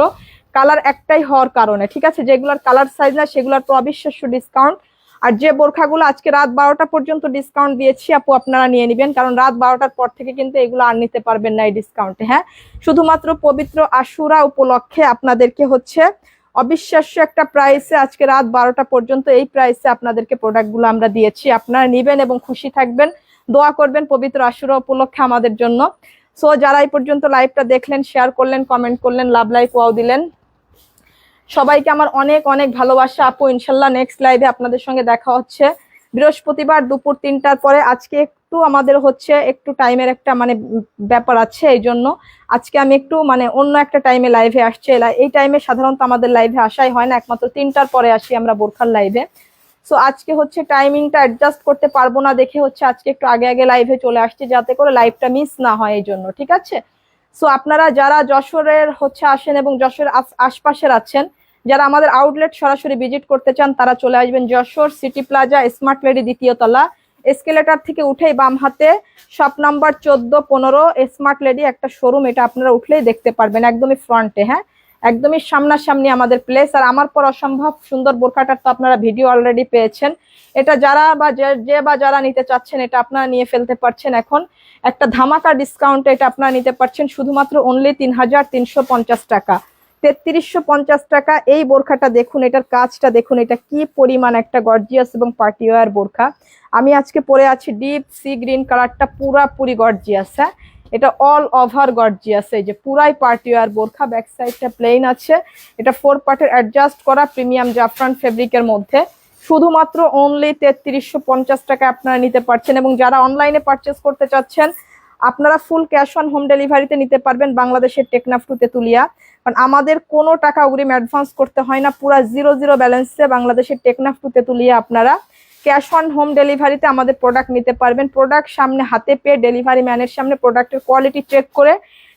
কালার একটাই হওয়ার কারণে, ঠিক আছে, যেগুলোর কালার সাইজ না সেগুলোর তো অবিশ্বাস্য ডিসকাউন্ট। আর যে বোরখাগুলো আজকে রাত 12টা পর্যন্ত ডিসকাউন্ট দিয়েছি আপু, আপনারা নিয়ে নেবেন, কারণ রাত 12টার পর থেকে কিন্তু এগুলো আর নিতে পারবেন না এই ডিসকাউন্টে। হ্যাঁ, শুধুমাত্র পবিত্র আশুরা উপলক্ষে আপনাদেরকে হচ্ছে অবিশ্বাস্য একটা প্রাইসে আজকে রাত 12টা পর্যন্ত এই প্রাইসে আপনাদেরকে প্রোডাক্টগুলো আমরা দিয়েছি। আপনারা নেবেন এবং খুশি থাকবেন, দোয়া করবেন পবিত্র আশুরা উপলক্ষে আমাদের জন্য। সো যারা এই পর্যন্ত লাইভটা দেখলেন, শেয়ার করলেন, কমেন্ট করলেন, লাভ লাইক ওয়াও দিলেন, সবাইকে আমার অনেক অনেক ভালোবাসা আপু। ইনশাল্লাহ নেক্সট লাইভে আপনাদের সঙ্গে দেখা হচ্ছে বৃহস্পতিবার দুপুর 3টার পরে। আজকে একটু আমাদের হচ্ছে একটু টাইমের একটা মানে ব্যাপার আছে, এই জন্য আজকে আমি একটু মানে অন্য একটা টাইমে লাইভে আসছি। এই টাইমে সাধারণত আমাদের লাইভে আসাই হয় না, একমাত্র 3টার পরে আসি আমরা বোরখার লাইভে। সো আজকে হচ্ছে টাইমিংটা অ্যাডজাস্ট করতে পারবো না দেখে হচ্ছে আজকে একটু আগে আগে লাইভে চলে আসছি, যাতে করে লাইভটা মিস না হয় এই জন্য, ঠিক আছে? সো আপনারা যারা যশোরের হচ্ছে আসেন এবং যশোরের আশপাশের আছেন, যারা আমাদের আউটলেট সরাসরি ভিজিট করতে চান, তারা চলে আসবেন Jessore city plaza smart lady 2য় তলা, এসকেলেটর থেকে উঠেই বাম হাতে শপ নাম্বার 14-15 স্মার্ট লেডি একটা শোরুম, এটা আপনারা উঠলেই দেখতে পারবেন একদমই ফ্রন্টে। হ্যাঁ, একদমই সামনাসামনি আমাদের প্লেস। আর আমার পর অসম্ভব সুন্দর বোরখাটার তো আপনারা ভিডিও অলরেডি পেয়েছেন। এটা যারা বা যারা নিতে চাচ্ছেন এটা আপনারা নিয়ে ফেলতে পারছেন এখন একটা ধামাকা ডিসকাউন্টে, এটা আপনারা নিতে পারছেন শুধুমাত্র অনলি 3350 টাকা। 3350 টাকা এই বোরখাটা দেখুন, এটার কাজটা দেখুন, এটা কি পরিমাণ একটা গর্জিয়াস এবং পার্টি ওয়্যার বোরখা। আমি আজকে পরে আছি ডিপ সি গ্রিন কালারটা, পুরাপুরি গর্জিয়াস। হ্যাঁ, এটা অল ওভার গর্জিয়াস, এই যে পুরাই পার্টি ওয়্যার বোরখা। ব্যাক সাইডটা প্লেন আছে, এটা 4 পার্টের অ্যাডজাস্ট করা প্রিমিয়াম জাফরান ফেব্রিকের মধ্যে শুধুমাত্র অনলি 3350 টাকা আপনারা নিতে পারছেন। এবং যারা অনলাইনে পারচেস করতে চাচ্ছেন, আপনারা ফুল ক্যাশ অন হোম ডেলিভারিতে নিতে পারবেন বাংলাদেশের টেকনাফ টু তেতুলিয়া। কারণ আমাদের কোনো টাকা অগ্রিম অ্যাডভান্স করতে হয় না, পুরা জিরো ব্যালেন্সে বাংলাদেশের টেকনাফ টু তেতুলিয়া আপনারা ক্যাশ অন হোম ডেলিভারিতে আমাদের প্রোডাক্ট নিতে পারবেন। প্রোডাক্ট সামনে হাতে পেয়ে ডেলিভারি ম্যানের সামনে প্রোডাক্টের কোয়ালিটি চেক করে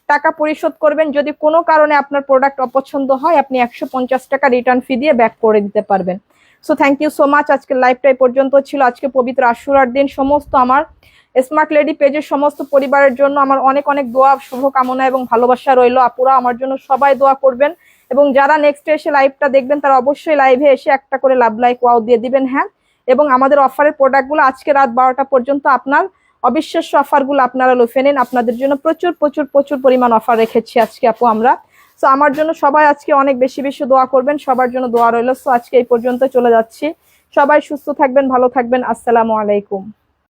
টাকা পরিশোধ করবেন। যদি কোনো কারণে আপনার প্রোডাক্ট অপছন্দ হয়, আপনি 150 টাকা রিটার্ন ফি দিয়ে ব্যাক করে দিতে পারবেন। So thank you so much. আজকের লাইভটা এই পর্যন্ত ছিল। আজকে পবিত্র আশুরার দিন সমস্ত আমার স্মার্ট লেডি পেজের সমস্ত পরিবারের জন্য আমার অনেক অনেক দোয়া, শুভকামনা এবং ভালোবাসা রইল। আপুরা আমার জন্য সবাই দোয়া করবেন, এবং যারা নেক্সট এসে লাইভটা দেখবেন তারা অবশ্যই লাইভে এসে একটা করে লাভ লাইক ওয়াও দিয়ে দিবেন। হ্যাঁ, এবং আমাদের অফারের প্রোডাক্টগুলো আজকে রাত 12টা পর্যন্ত আপনার অবিশ্বাস্য অফারগুলো আপনারা লুফে নিন। আপনাদের জন্য প্রচুর প্রচুর প্রচুর পরিমাণ অফার রেখেছি আজকে আপু আমরা। সো আমার জন্য সবাই আজকে অনেক বেশি বেশি দোয়া করবেন, সবার জন্য দোয়া রইল। সো আজকে এই পর্যন্ত চলে যাচ্ছি, সবাই সুস্থ থাকবেন, ভালো থাকবেন। আসসালামু আলাইকুম।